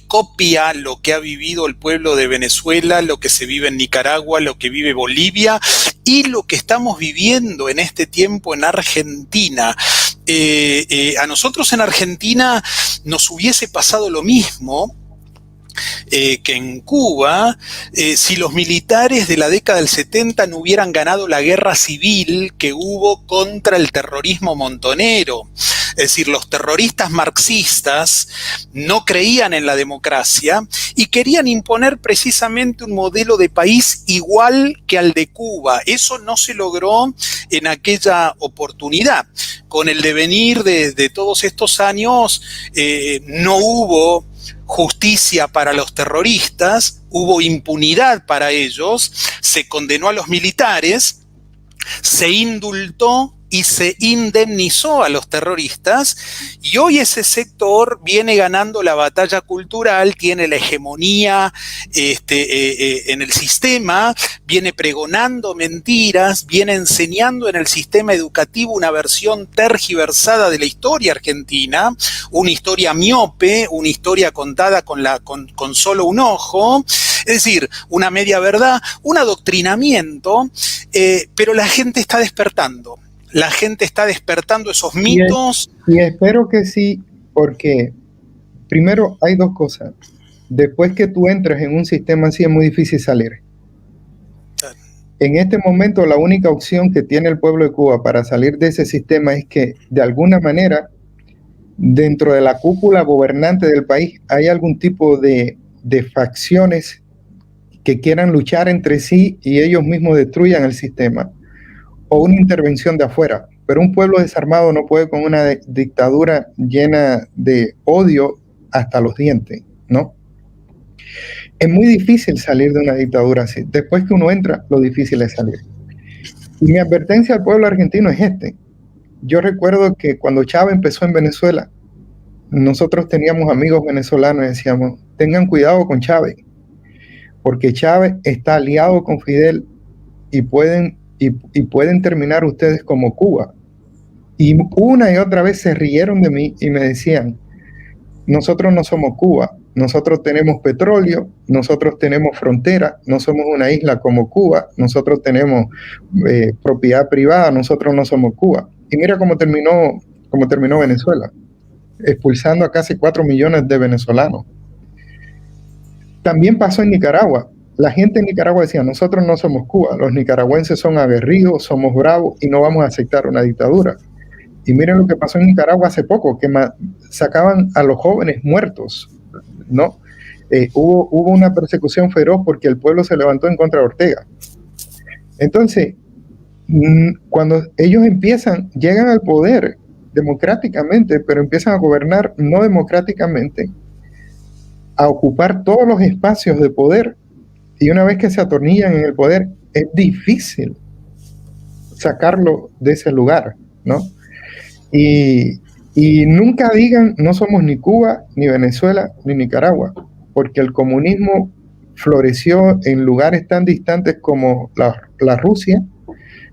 copia lo que ha vivido el pueblo de Venezuela, lo que se vive en Nicaragua, lo que vive Bolivia y lo que estamos viviendo en este tiempo en Argentina. A nosotros en Argentina nos hubiese pasado lo mismo que en Cuba, si los militares de la década del 70 no hubieran ganado la guerra civil que hubo contra el terrorismo montonero. Es decir, los terroristas marxistas no creían en la democracia y querían imponer precisamente un modelo de país igual que al de Cuba. Eso no se logró en aquella oportunidad. Con el devenir de todos estos años, no hubo justicia para los terroristas, hubo impunidad para ellos, se condenó a los militares, se indultó y se indemnizó a los terroristas, y hoy ese sector viene ganando la batalla cultural, tiene la hegemonía en el sistema, viene pregonando mentiras, viene enseñando en el sistema educativo una versión tergiversada de la historia argentina, una historia miope, una historia contada con solo un ojo, es decir, una media verdad, un adoctrinamiento, pero la gente está despertando. La gente está despertando esos mitos. Y espero que sí, porque primero hay dos cosas. Después que tú entras en un sistema así es muy difícil salir. En este momento la única opción que tiene el pueblo de Cuba para salir de ese sistema es que de alguna manera dentro de la cúpula gobernante del país hay algún tipo de facciones que quieran luchar entre sí y ellos mismos destruyan el sistema, o una intervención de afuera. Pero un pueblo desarmado no puede con una dictadura llena de odio hasta los dientes, ¿no? Es muy difícil salir de una dictadura así. Después que uno entra, lo difícil es salir. Y mi advertencia al pueblo argentino es yo recuerdo que cuando Chávez empezó en Venezuela, nosotros teníamos amigos venezolanos y decíamos, tengan cuidado con Chávez, porque Chávez está aliado con Fidel y pueden terminar ustedes como Cuba. Y una y otra vez se rieron de mí y me decían, nosotros no somos Cuba, nosotros tenemos petróleo, nosotros tenemos frontera, no somos una isla como Cuba, nosotros tenemos propiedad privada, nosotros no somos Cuba. Y mira cómo terminó Venezuela, expulsando a casi 4 millones de venezolanos. También pasó en Nicaragua. La gente en Nicaragua decía, nosotros no somos Cuba, los nicaragüenses son aguerridos, somos bravos y no vamos a aceptar una dictadura. Y miren lo que pasó en Nicaragua hace poco, que sacaban a los jóvenes muertos, ¿no? Hubo una persecución feroz porque el pueblo se levantó en contra de Ortega. Entonces, cuando ellos llegan al poder democráticamente, pero empiezan a gobernar no democráticamente, a ocupar todos los espacios de poder, y una vez que se atornillan en el poder, es difícil sacarlo de ese lugar, ¿no? Y nunca digan, no somos ni Cuba, ni Venezuela, ni Nicaragua, porque el comunismo floreció en lugares tan distantes como la Rusia,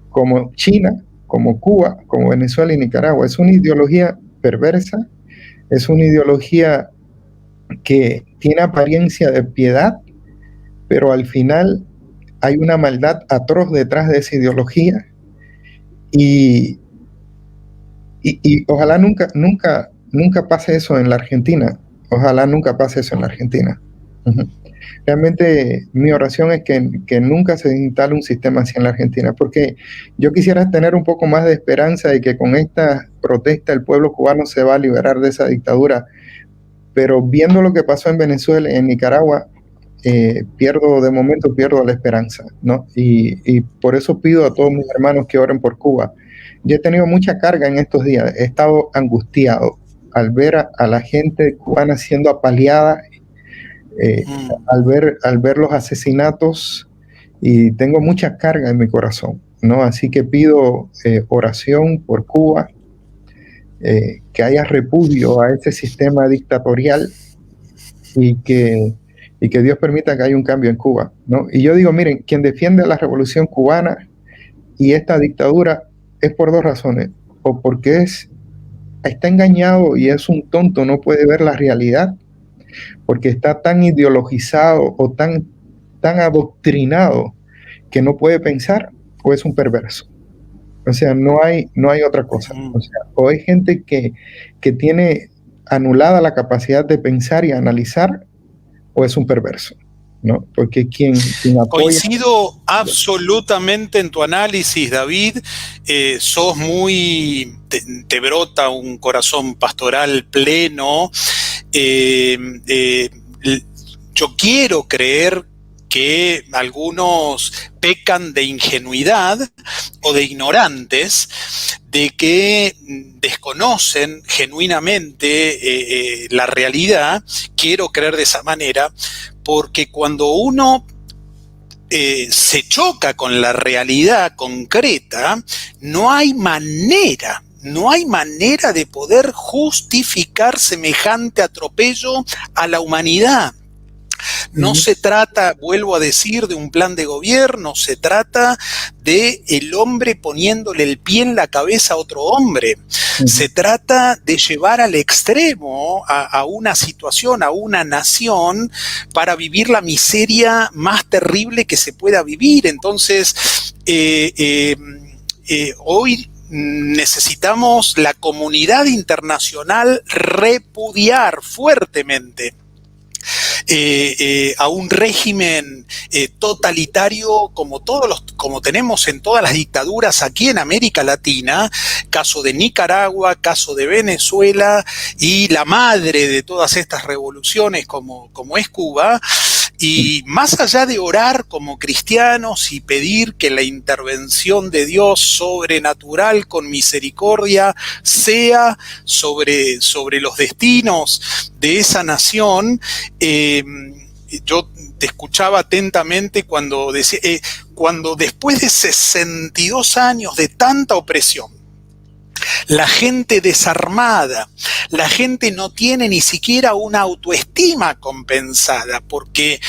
como China, como Cuba, como Venezuela y Nicaragua. Es una ideología perversa, es una ideología que tiene apariencia de piedad, pero al final hay una maldad atroz detrás de esa ideología y ojalá nunca pase eso en la Argentina. Ojalá nunca pase eso en la Argentina. Realmente mi oración es que nunca se instale un sistema así en la Argentina, porque yo quisiera tener un poco más de esperanza de que con esta protesta el pueblo cubano se va a liberar de esa dictadura, pero viendo lo que pasó en Venezuela y en Nicaragua, pierdo la esperanza, ¿no? Y por eso pido a todos mis hermanos que oren por Cuba. Yo he tenido mucha carga en estos días, he estado angustiado al ver a la gente cubana siendo apaleada, al ver los asesinatos, y tengo mucha carga en mi corazón, ¿no? Así que pido oración por Cuba, que haya repudio a ese sistema dictatorial y que Dios permita que haya un cambio en Cuba, ¿no? Y yo digo, miren, quien defiende la revolución cubana y esta dictadura es por dos razones, o porque está engañado y es un tonto, no puede ver la realidad, porque está tan ideologizado o tan adoctrinado que no puede pensar, o es un perverso. O sea, no hay otra cosa. O sea, o hay gente que tiene anulada la capacidad de pensar y analizar, o es un perverso, ¿no? Porque quien apoya... Coincido absolutamente en tu análisis, David. Sos muy... Te brota un corazón pastoral pleno. Yo quiero creer que algunos pecan de ingenuidad o de ignorantes, de que desconocen genuinamente la realidad. Quiero creer de esa manera, porque cuando uno se choca con la realidad concreta, no hay manera de poder justificar semejante atropello a la humanidad. No se trata, vuelvo a decir, de un plan de gobierno, se trata de el hombre poniéndole el pie en la cabeza a otro hombre. Se trata de llevar al extremo a una situación, a una nación, para vivir la miseria más terrible que se pueda vivir. Entonces, hoy necesitamos la comunidad internacional repudiar fuertemente a un régimen totalitario como tenemos en todas las dictaduras aquí en América Latina, caso de Nicaragua, caso de Venezuela, y la madre de todas estas revoluciones como es Cuba. Y más allá de orar como cristianos y pedir que la intervención de Dios sobrenatural con misericordia sea sobre los destinos de esa nación, yo te escuchaba atentamente cuando decía, cuando después de 62 años de tanta opresión, la gente desarmada, la gente no tiene ni siquiera una autoestima compensada porque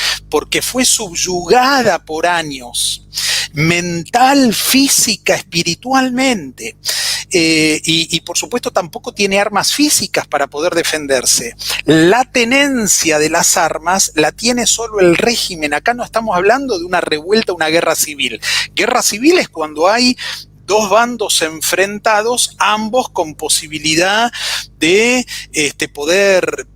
fue subyugada por años, mental, física, espiritualmente. Y por supuesto tampoco tiene armas físicas para poder defenderse. La tenencia de las armas la tiene solo el régimen. Acá no estamos hablando de una revuelta, una guerra civil. Guerra civil es cuando hay dos bandos enfrentados, ambos con posibilidad de poder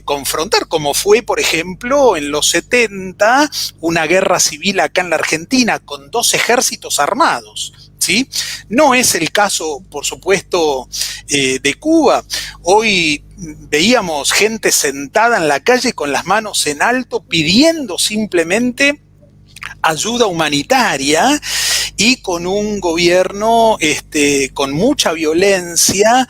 confrontar, como fue, por ejemplo, en los 70, una guerra civil acá en la Argentina, con dos ejércitos armados. ¿Sí? No es el caso, por supuesto, de Cuba. Hoy veíamos gente sentada en la calle con las manos en alto pidiendo simplemente ayuda humanitaria y con un gobierno con mucha violencia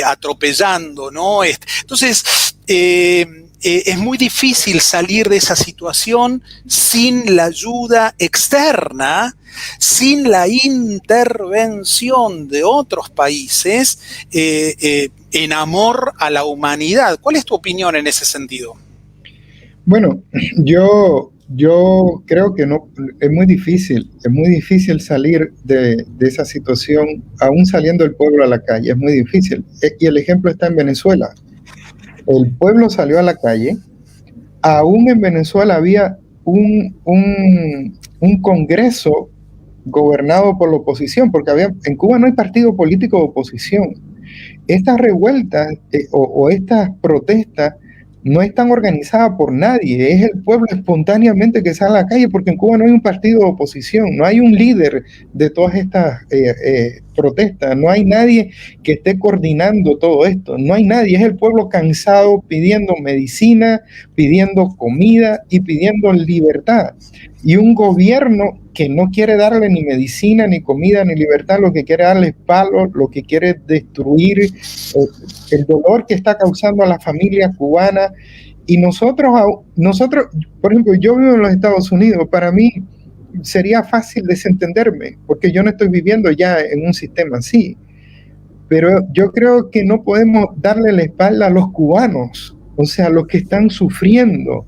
atropellando, ¿no? Entonces, es muy difícil salir de esa situación sin la ayuda externa, sin la intervención de otros países en amor a la humanidad. ¿Cuál es tu opinión en ese sentido? Bueno, yo creo que no, es muy difícil salir de esa situación, aún saliendo el pueblo a la calle, es muy difícil. Y el ejemplo está en Venezuela. El pueblo salió a la calle, aún en Venezuela había un Congreso gobernado por la oposición, porque en Cuba no hay partido político de oposición. Estas revueltas o estas protestas no están organizadas por nadie, es el pueblo espontáneamente que sale a la calle, porque en Cuba no hay un partido de oposición, no hay un líder de todas estas protestas, no hay nadie que esté coordinando todo esto, no hay nadie, es el pueblo cansado pidiendo medicina, pidiendo comida y pidiendo libertad. Y un gobierno que no quiere darle ni medicina, ni comida, ni libertad, lo que quiere darle palos, lo que quiere destruir el dolor que está causando a la familia cubana. Y nosotros, por ejemplo, yo vivo en los Estados Unidos, para mí sería fácil desentenderme, porque yo no estoy viviendo ya en un sistema así. Pero yo creo que no podemos darle la espalda a los cubanos, o sea, los que están sufriendo.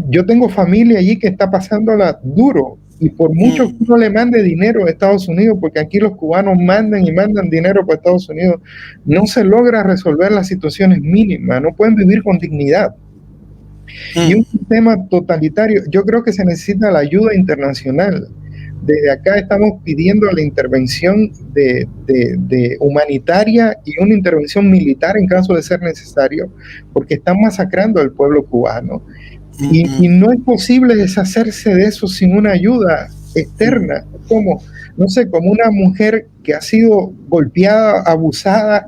Yo tengo familia allí que está pasándola duro y por mucho que uno le mande dinero a Estados Unidos, porque aquí los cubanos mandan y mandan dinero para Estados Unidos, no se logra resolver las situaciones mínimas, no pueden vivir con dignidad. Y un sistema totalitario, yo creo que se necesita la ayuda internacional. Desde acá estamos pidiendo la intervención de humanitaria y una intervención militar en caso de ser necesario, porque están masacrando al pueblo cubano. Y no es posible deshacerse de eso sin una ayuda externa, como una mujer que ha sido golpeada, abusada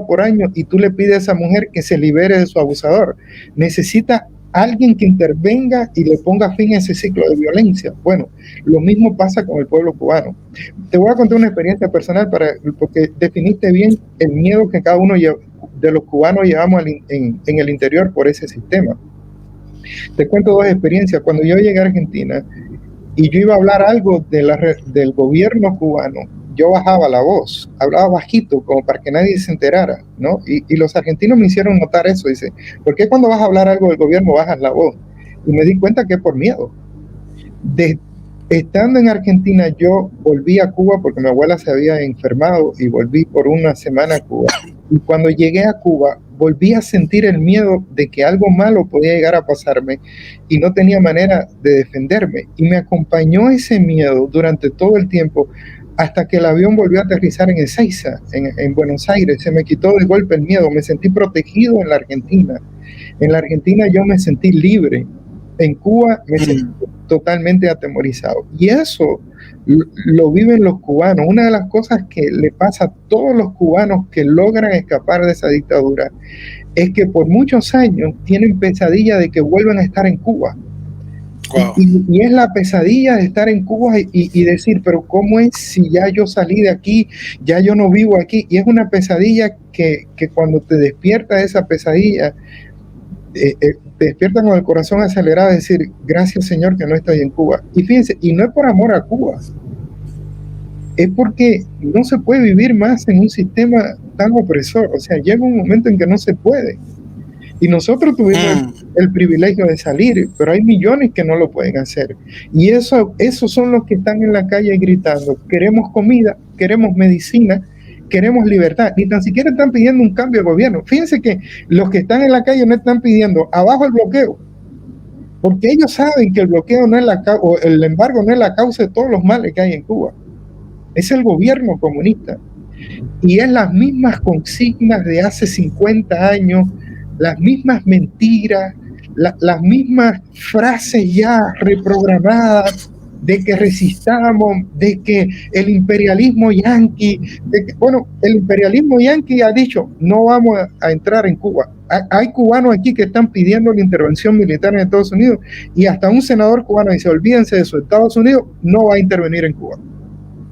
por años, y tú le pides a esa mujer que se libere de su abusador. Necesita alguien que intervenga y le ponga fin a ese ciclo de violencia. Bueno, lo mismo pasa con el pueblo cubano. Te voy a contar una experiencia personal porque definiste bien el miedo que cada uno de los cubanos llevamos en el interior por ese sistema. Te cuento dos experiencias. Cuando yo llegué a Argentina y yo iba a hablar algo del gobierno cubano, yo bajaba la voz, hablaba bajito como para que nadie se enterara, ¿no? Y los argentinos me hicieron notar eso. Dice, ¿por qué cuando vas a hablar algo del gobierno bajas la voz? Y me di cuenta que es por miedo. Estando en Argentina, yo volví a Cuba porque mi abuela se había enfermado y volví por una semana a Cuba. Y cuando llegué a Cuba, volví a sentir el miedo de que algo malo podía llegar a pasarme y no tenía manera de defenderme. Y me acompañó ese miedo durante todo el tiempo hasta que el avión volvió a aterrizar en Ezeiza, en Buenos Aires. Se me quitó de golpe el miedo, me sentí protegido en la Argentina. En la Argentina yo me sentí libre. En Cuba me sentí totalmente atemorizado. Y eso lo viven los cubanos. Una de las cosas que le pasa a todos los cubanos que logran escapar de esa dictadura es que por muchos años tienen pesadilla de que vuelvan a estar en Cuba. Wow. Y es la pesadilla de estar en Cuba y decir, pero ¿cómo es si ya yo salí de aquí, ya yo no vivo aquí? Y es una pesadilla que cuando te despierta esa pesadilla, te despierta con el corazón acelerado, decir, gracias Señor que no estoy en Cuba. Y fíjense, y no es por amor a Cuba, es porque no se puede vivir más en un sistema tan opresor. O sea, llega un momento en que no se puede. Y nosotros tuvimos el privilegio de salir, pero hay millones que no lo pueden hacer. Y esos son los que están en la calle gritando: queremos comida, queremos medicina, queremos libertad. Ni tan siquiera están pidiendo un cambio de gobierno. Fíjense que los que están en la calle no están pidiendo abajo el bloqueo, porque ellos saben que el bloqueo no es o el embargo no es la causa de todos los males que hay en Cuba. Es el gobierno comunista. Y es las mismas consignas de hace 50 años, las mismas mentiras, las mismas frases ya reprogramadas de que resistamos, de que el imperialismo yanqui, el imperialismo yanqui ha dicho: no vamos a entrar en Cuba. Hay cubanos aquí que están pidiendo la intervención militar en Estados Unidos, y hasta un senador cubano dice: olvídense de eso, Estados Unidos no va a intervenir en Cuba.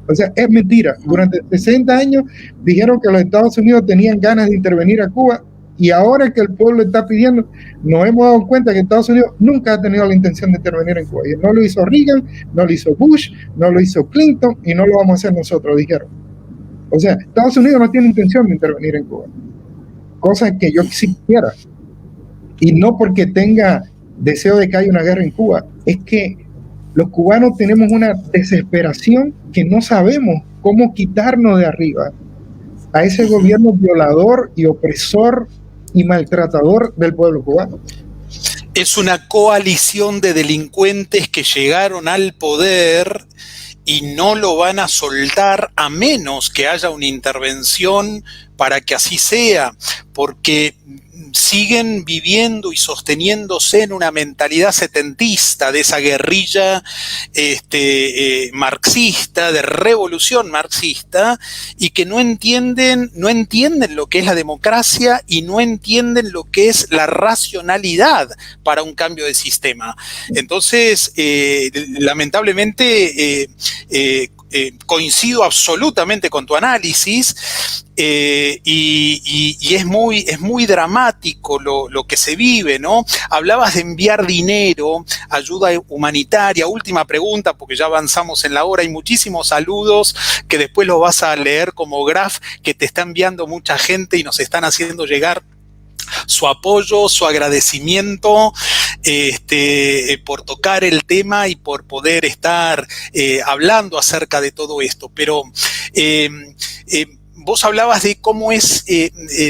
O sea, es mentira. Durante 60 años dijeron que los Estados Unidos tenían ganas de intervenir a Cuba, y ahora que el pueblo está pidiendo, nos hemos dado cuenta que Estados Unidos nunca ha tenido la intención de intervenir en Cuba. Y no lo hizo Reagan, no lo hizo Bush, no lo hizo Clinton, y no lo vamos a hacer nosotros, dijeron. O sea, Estados Unidos no tiene intención de intervenir en Cuba. Cosa que yo quisiera. Y no porque tenga deseo de que haya una guerra en Cuba, es que los cubanos tenemos una desesperación que no sabemos cómo quitarnos de arriba a ese gobierno violador y opresor y maltratador del pueblo cubano. Es una coalición de delincuentes que llegaron al poder y no lo van a soltar a menos que haya una intervención para que así sea, porque siguen viviendo y sosteniéndose en una mentalidad setentista de esa guerrilla marxista, de revolución marxista, y que no entienden lo que es la democracia y no entienden lo que es la racionalidad para un cambio de sistema. Entonces, lamentablemente, coincido absolutamente con tu análisis. Y es muy dramático lo que se vive, ¿no? Hablabas de enviar dinero, ayuda humanitaria. Última pregunta, porque ya avanzamos en la hora. Hay muchísimos saludos que después los vas a leer como graph, que te está enviando mucha gente y nos están haciendo llegar su apoyo, su agradecimiento por tocar el tema y por poder estar hablando acerca de todo esto. Pero vos hablabas de cómo es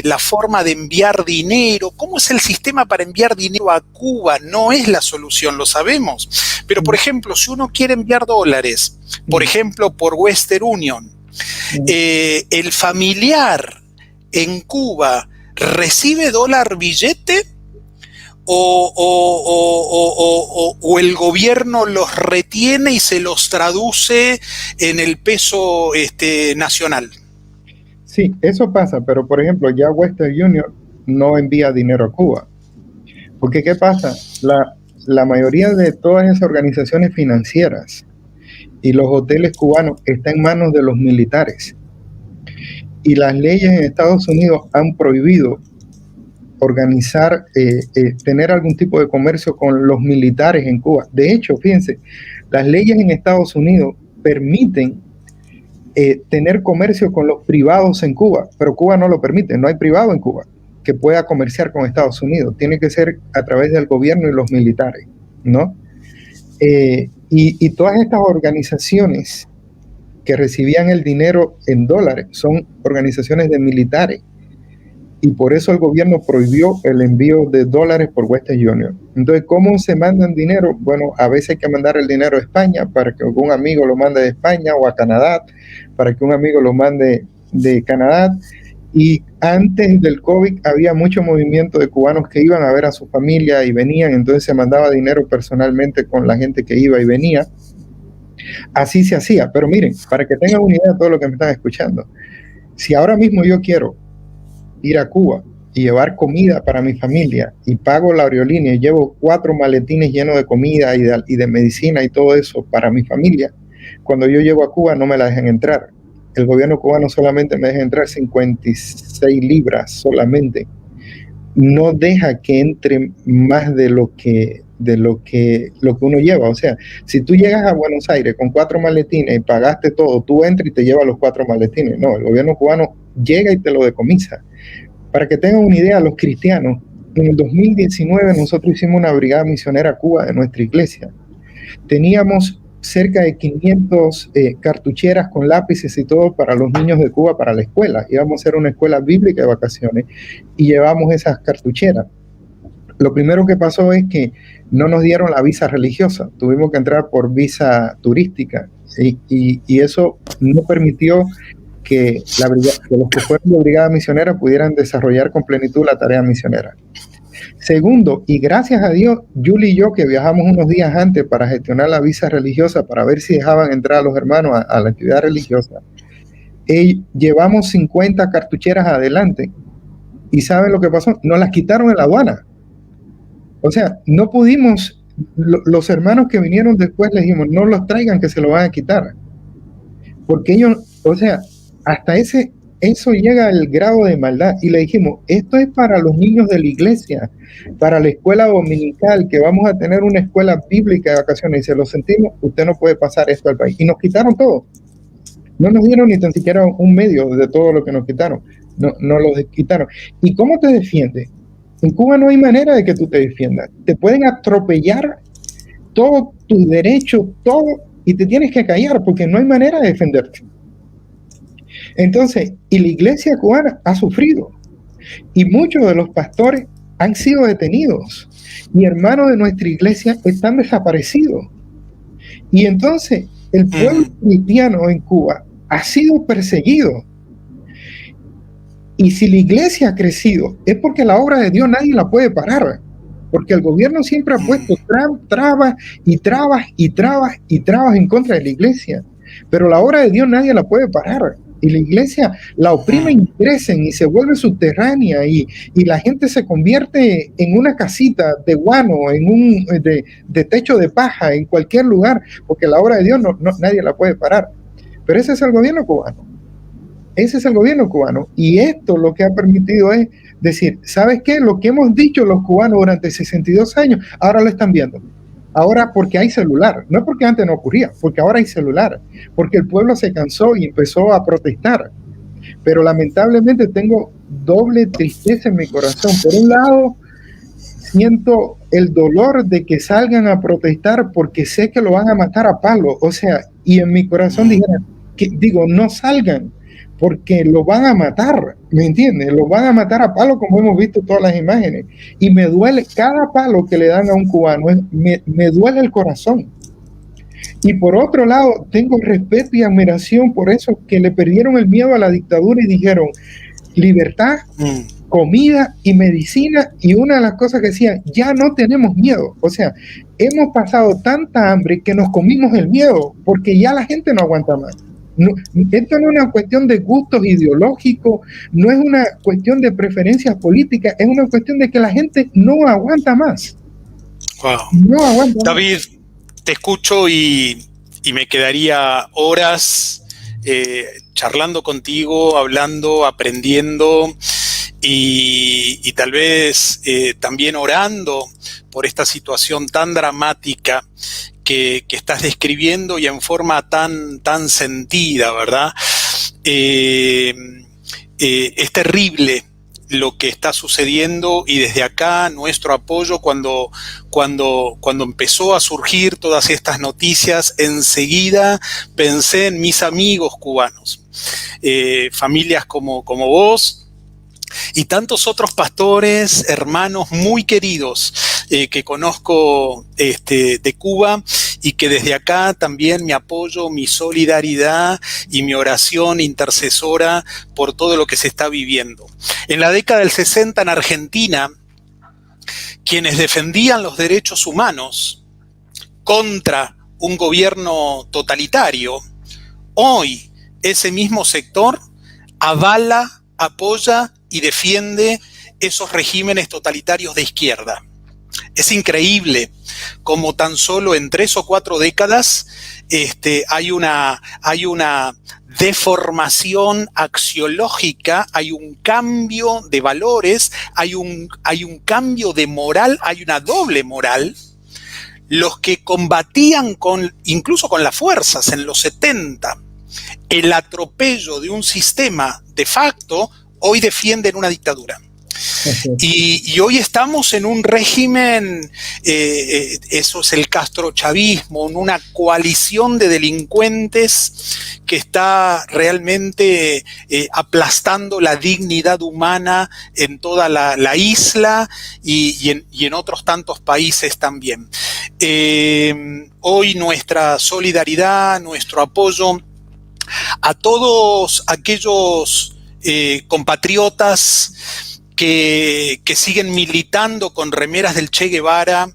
la forma de enviar dinero, cómo es el sistema para enviar dinero a Cuba. No es la solución, lo sabemos. Pero, por ejemplo, si uno quiere enviar dólares, por ejemplo, por Western Union, el familiar en Cuba ¿recibe dólar billete o el gobierno los retiene y se los traduce en el peso nacional? Sí, eso pasa, pero por ejemplo, ya Western Union no envía dinero a Cuba. Porque ¿qué pasa? La mayoría de todas esas organizaciones financieras y los hoteles cubanos están en manos de los militares. Y las leyes en Estados Unidos han prohibido organizar, tener algún tipo de comercio con los militares en Cuba. De hecho, fíjense, las leyes en Estados Unidos permiten tener comercio con los privados en Cuba, pero Cuba no lo permite. No hay privado en Cuba que pueda comerciar con Estados Unidos. Tiene que ser a través del gobierno y los militares, ¿no? Y todas estas organizaciones que recibían el dinero en dólares son organizaciones de militares, y por eso el gobierno prohibió el envío de dólares por Western Union. Entonces, ¿cómo se mandan dinero? Bueno, a veces hay que mandar el dinero a España para que un amigo lo mande de España, o a Canadá para que un amigo lo mande de Canadá. Y antes del COVID había mucho movimiento de cubanos que iban a ver a su familia y venían, entonces se mandaba dinero personalmente con la gente que iba y venía. Así se hacía. Pero miren, para que tengan una idea de todo lo que me están escuchando, si ahora mismo yo quiero ir a Cuba y llevar comida para mi familia y pago la aerolínea y llevo 4 maletines llenos de comida y de medicina y todo eso para mi familia, cuando yo llego a Cuba no me la dejan entrar. El gobierno cubano solamente me deja entrar 56 libras solamente. No deja que entre más de lo que de lo que uno lleva. O sea, si tú llegas a Buenos Aires con 4 maletines y pagaste todo, tú entras y te llevas los 4 maletines. No, el gobierno cubano llega y te lo decomisa. Para que tengan una idea, los cristianos, en el 2019 nosotros hicimos una brigada misionera a Cuba de nuestra iglesia. Teníamos cerca de 500 cartucheras con lápices y todo para los niños de Cuba, para la escuela. Íbamos a hacer una escuela bíblica de vacaciones y llevamos esas cartucheras. Lo primero que pasó es que no nos dieron la visa religiosa, tuvimos que entrar por visa turística y eso no permitió que los que fueron de brigada misionera pudieran desarrollar con plenitud la tarea misionera. Segundo, y gracias a Dios, Julie y yo, que viajamos unos días antes para gestionar la visa religiosa, para ver si dejaban entrar a los hermanos a la actividad religiosa, llevamos 50 cartucheras adelante y ¿saben lo que pasó? Nos las quitaron en la aduana. O sea, no pudimos, los hermanos que vinieron después les dijimos, no los traigan que se lo van a quitar. Porque ellos, o sea, hasta eso llega al grado de maldad. Y le dijimos, esto es para los niños de la iglesia, para la escuela dominical, que vamos a tener una escuela bíblica de vacaciones. Y se lo sentimos, usted no puede pasar esto al país. Y nos quitaron todo. No nos dieron ni tan siquiera un medio de todo lo que nos quitaron. No lo quitaron. ¿Y cómo te defiendes? En Cuba no hay manera de que tú te defiendas. Te pueden atropellar todos tus derechos, todo, y te tienes que callar porque no hay manera de defenderte. Entonces, y la iglesia cubana ha sufrido. Y muchos de los pastores han sido detenidos. Y hermanos de nuestra iglesia están desaparecidos. Y entonces, el pueblo cristiano en Cuba ha sido perseguido. Y si la iglesia ha crecido, es porque la obra de Dios nadie la puede parar. Porque el gobierno siempre ha puesto trabas y trabas y trabas y trabas en contra de la iglesia. Pero la obra de Dios nadie la puede parar. Y la iglesia la oprime y crecen y se vuelve subterránea y la gente se convierte en una casita de guano, de techo de paja en cualquier lugar, porque la obra de Dios nadie la puede parar. Pero ese es el gobierno cubano. Ese es el gobierno cubano. Y esto lo que ha permitido es decir, ¿sabes qué? Lo que hemos dicho los cubanos durante 62 años, ahora lo están viendo. Ahora porque hay celular, no porque antes no ocurría, porque ahora hay celular, porque el pueblo se cansó y empezó a protestar. Pero lamentablemente tengo doble tristeza en mi corazón. Por un lado, siento el dolor de que salgan a protestar porque sé que lo van a matar a palo. O sea, y en mi corazón digo, no salgan, porque lo van a matar, ¿me entiendes? Lo van a matar a palo, como hemos visto todas las imágenes. Y me duele cada palo que le dan a un cubano, me duele el corazón. Y por otro lado, tengo respeto y admiración por esos que le perdieron el miedo a la dictadura y dijeron, libertad, comida y medicina. Y una de las cosas que decían, ya no tenemos miedo. O sea, hemos pasado tanta hambre que nos comimos el miedo, porque ya la gente no aguanta más. No, esto no es una cuestión de gustos ideológicos, no es una cuestión de preferencias políticas, es una cuestión de que la gente no aguanta más. Wow. No aguanta David, más. Te escucho y me quedaría horas charlando contigo, hablando, aprendiendo y tal vez también orando por esta situación tan dramática que estás describiendo y en forma tan sentida, ¿verdad? Es terrible lo que está sucediendo y desde acá nuestro apoyo cuando empezó a surgir todas estas noticias, enseguida pensé en mis amigos cubanos, familias como vos, y tantos otros pastores, hermanos muy queridos que conozco de Cuba y que desde acá también mi apoyo, mi solidaridad y mi oración intercesora por todo lo que se está viviendo. En la década del 60 en Argentina, quienes defendían los derechos humanos contra un gobierno totalitario, hoy ese mismo sector avala, apoya y defiende esos regímenes totalitarios de izquierda. Es increíble como tan solo en 3 o 4 décadas hay una deformación axiológica, hay un cambio de valores, hay un cambio de moral, hay una doble moral los que combatían incluso con las fuerzas en los 70 el atropello de un sistema de facto, hoy defienden una dictadura. Y hoy estamos en un régimen, eso es el castrochavismo, en una coalición de delincuentes que está realmente aplastando la dignidad humana en toda la isla y en otros tantos países también. Hoy nuestra solidaridad, nuestro apoyo a todos aquellos compatriotas que siguen militando con remeras del Che Guevara,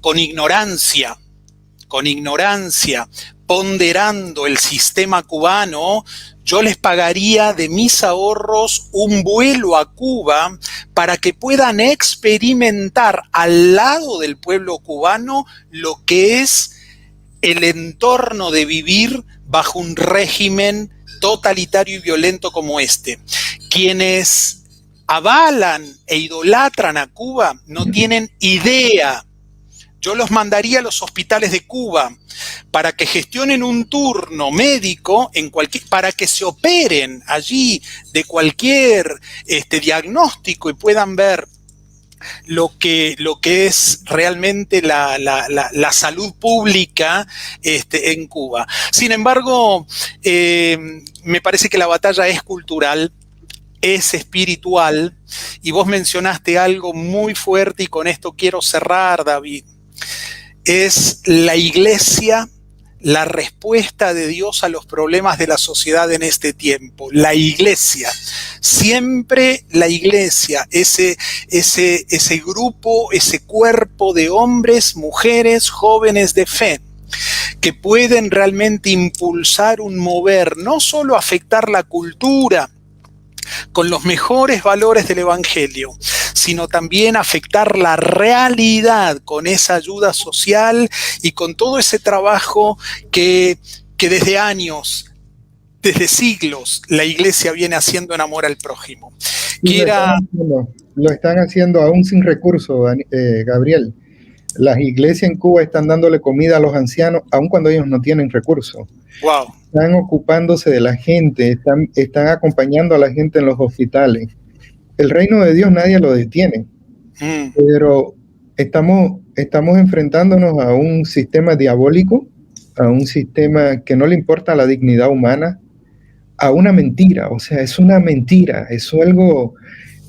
con ignorancia, ponderando el sistema cubano. Yo les pagaría de mis ahorros un vuelo a Cuba para que puedan experimentar al lado del pueblo cubano lo que es el entorno de vivir bajo un régimen totalitario y violento como este. Quienes avalan e idolatran a Cuba no tienen idea. Yo los mandaría a los hospitales de Cuba para que gestionen un turno médico para que se operen allí de cualquier diagnóstico y puedan ver lo que es realmente la salud pública en Cuba. Sin embargo, me parece que la batalla es cultural, es espiritual, y vos mencionaste algo muy fuerte y con esto quiero cerrar, David. Es la iglesia la respuesta de Dios a los problemas de la sociedad en este tiempo. La iglesia, siempre la iglesia, ese grupo, ese cuerpo de hombres, mujeres, jóvenes de fe, que pueden realmente impulsar un mover, no solo afectar la cultura con los mejores valores del Evangelio, sino también afectar la realidad con esa ayuda social y con todo ese trabajo que desde años, desde siglos, la Iglesia viene haciendo en amor al prójimo. Lo están haciendo aún sin recursos, Gabriel. Las iglesias en Cuba están dándole comida a los ancianos, aun cuando ellos no tienen recursos. Wow. Están ocupándose de la gente, están acompañando a la gente en los hospitales. El reino de Dios nadie lo detiene, pero estamos enfrentándonos a un sistema diabólico, a un sistema que no le importa la dignidad humana, a una mentira. O sea, es una mentira, es algo...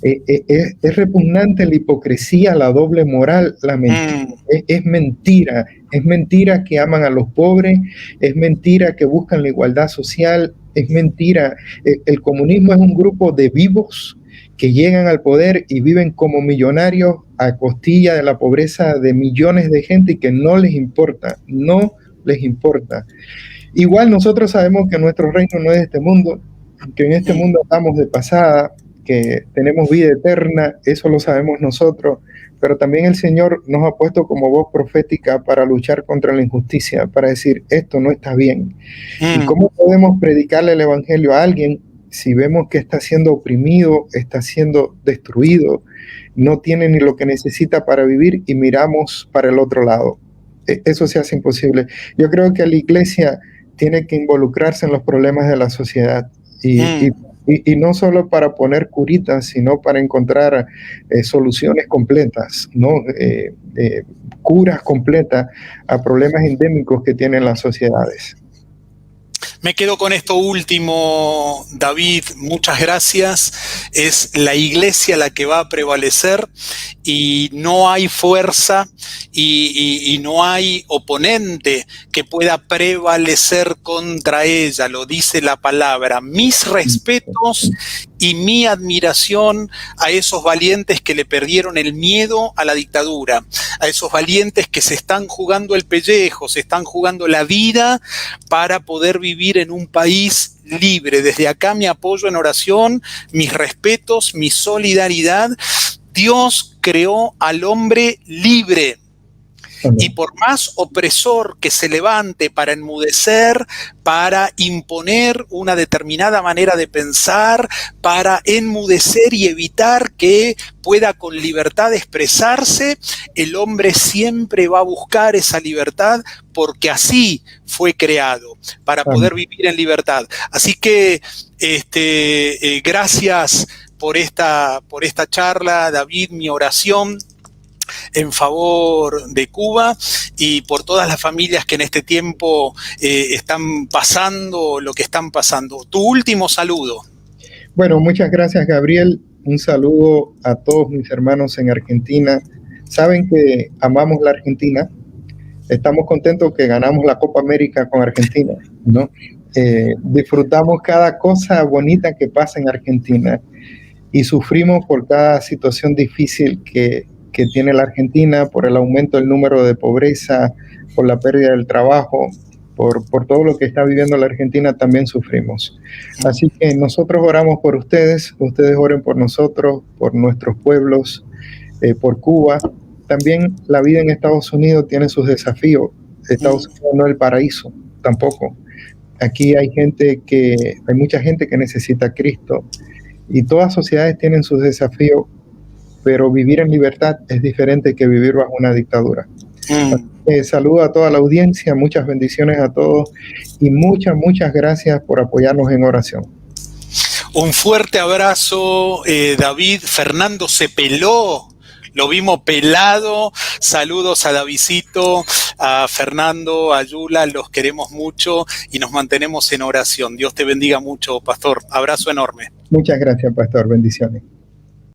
Es repugnante la hipocresía, la doble moral, la mentira. Es mentira que aman a los pobres, es mentira que buscan la igualdad social, es mentira. El comunismo es un grupo de vivos que llegan al poder y viven como millonarios a costilla de la pobreza de millones de gente y que no les importa. Igual nosotros sabemos que nuestro reino no es de este mundo, que en este mundo estamos de pasada, que tenemos vida eterna, eso lo sabemos nosotros, pero también el Señor nos ha puesto como voz profética para luchar contra la injusticia, para decir, esto no está bien. ¿Y cómo podemos predicarle el Evangelio a alguien si vemos que está siendo oprimido, está siendo destruido, no tiene ni lo que necesita para vivir y miramos para el otro lado? Eso se hace imposible. Yo creo que la iglesia tiene que involucrarse en los problemas de la sociedad y no solo para poner curitas, sino para encontrar soluciones completas, ¿no? Curas completas a problemas endémicos que tienen las sociedades. Me quedo con esto último, David, muchas gracias. Es la iglesia la que va a prevalecer y no hay fuerza y no hay oponente que pueda prevalecer contra ella, lo dice la palabra. Mis respetos y mi admiración a esos valientes que le perdieron el miedo a la dictadura, a esos valientes que se están jugando el pellejo, se están jugando la vida para poder vivir en un país libre. Desde acá mi apoyo en oración, mis respetos, mi solidaridad. Dios creó al hombre libre Y por más opresor que se levante para enmudecer, para imponer una determinada manera de pensar, para enmudecer y evitar que pueda con libertad expresarse, el hombre siempre va a buscar esa libertad porque así fue creado, para poder vivir en libertad. Así que gracias por esta charla, David. Mi oración en favor de Cuba y por todas las familias que en este tiempo están pasando lo que están pasando. Tu último saludo. Bueno, muchas gracias, Gabriel. Un saludo a todos mis hermanos en Argentina. Saben que amamos la Argentina. Estamos contentos que ganamos la Copa América con Argentina, ¿no? Disfrutamos cada cosa bonita que pasa en Argentina y sufrimos por cada situación difícil que tiene la Argentina, por el aumento del número de pobreza, por la pérdida del trabajo, por todo lo que está viviendo la Argentina, también sufrimos. Así que nosotros oramos por ustedes oren por nosotros, por nuestros pueblos, por Cuba. También la vida en Estados Unidos tiene sus desafíos. Estados Unidos no es el paraíso, tampoco. Aquí hay mucha gente que necesita a Cristo y todas sociedades tienen sus desafíos, pero vivir en libertad es diferente que vivir bajo una dictadura. Saludo a toda la audiencia, muchas bendiciones a todos y muchas gracias por apoyarnos en oración. Un fuerte abrazo, David. Fernando se peló, lo vimos pelado. Saludos a Davidcito, a Fernando, a Yula, los queremos mucho y nos mantenemos en oración. Dios te bendiga mucho, pastor. Abrazo enorme. Muchas gracias, pastor. Bendiciones.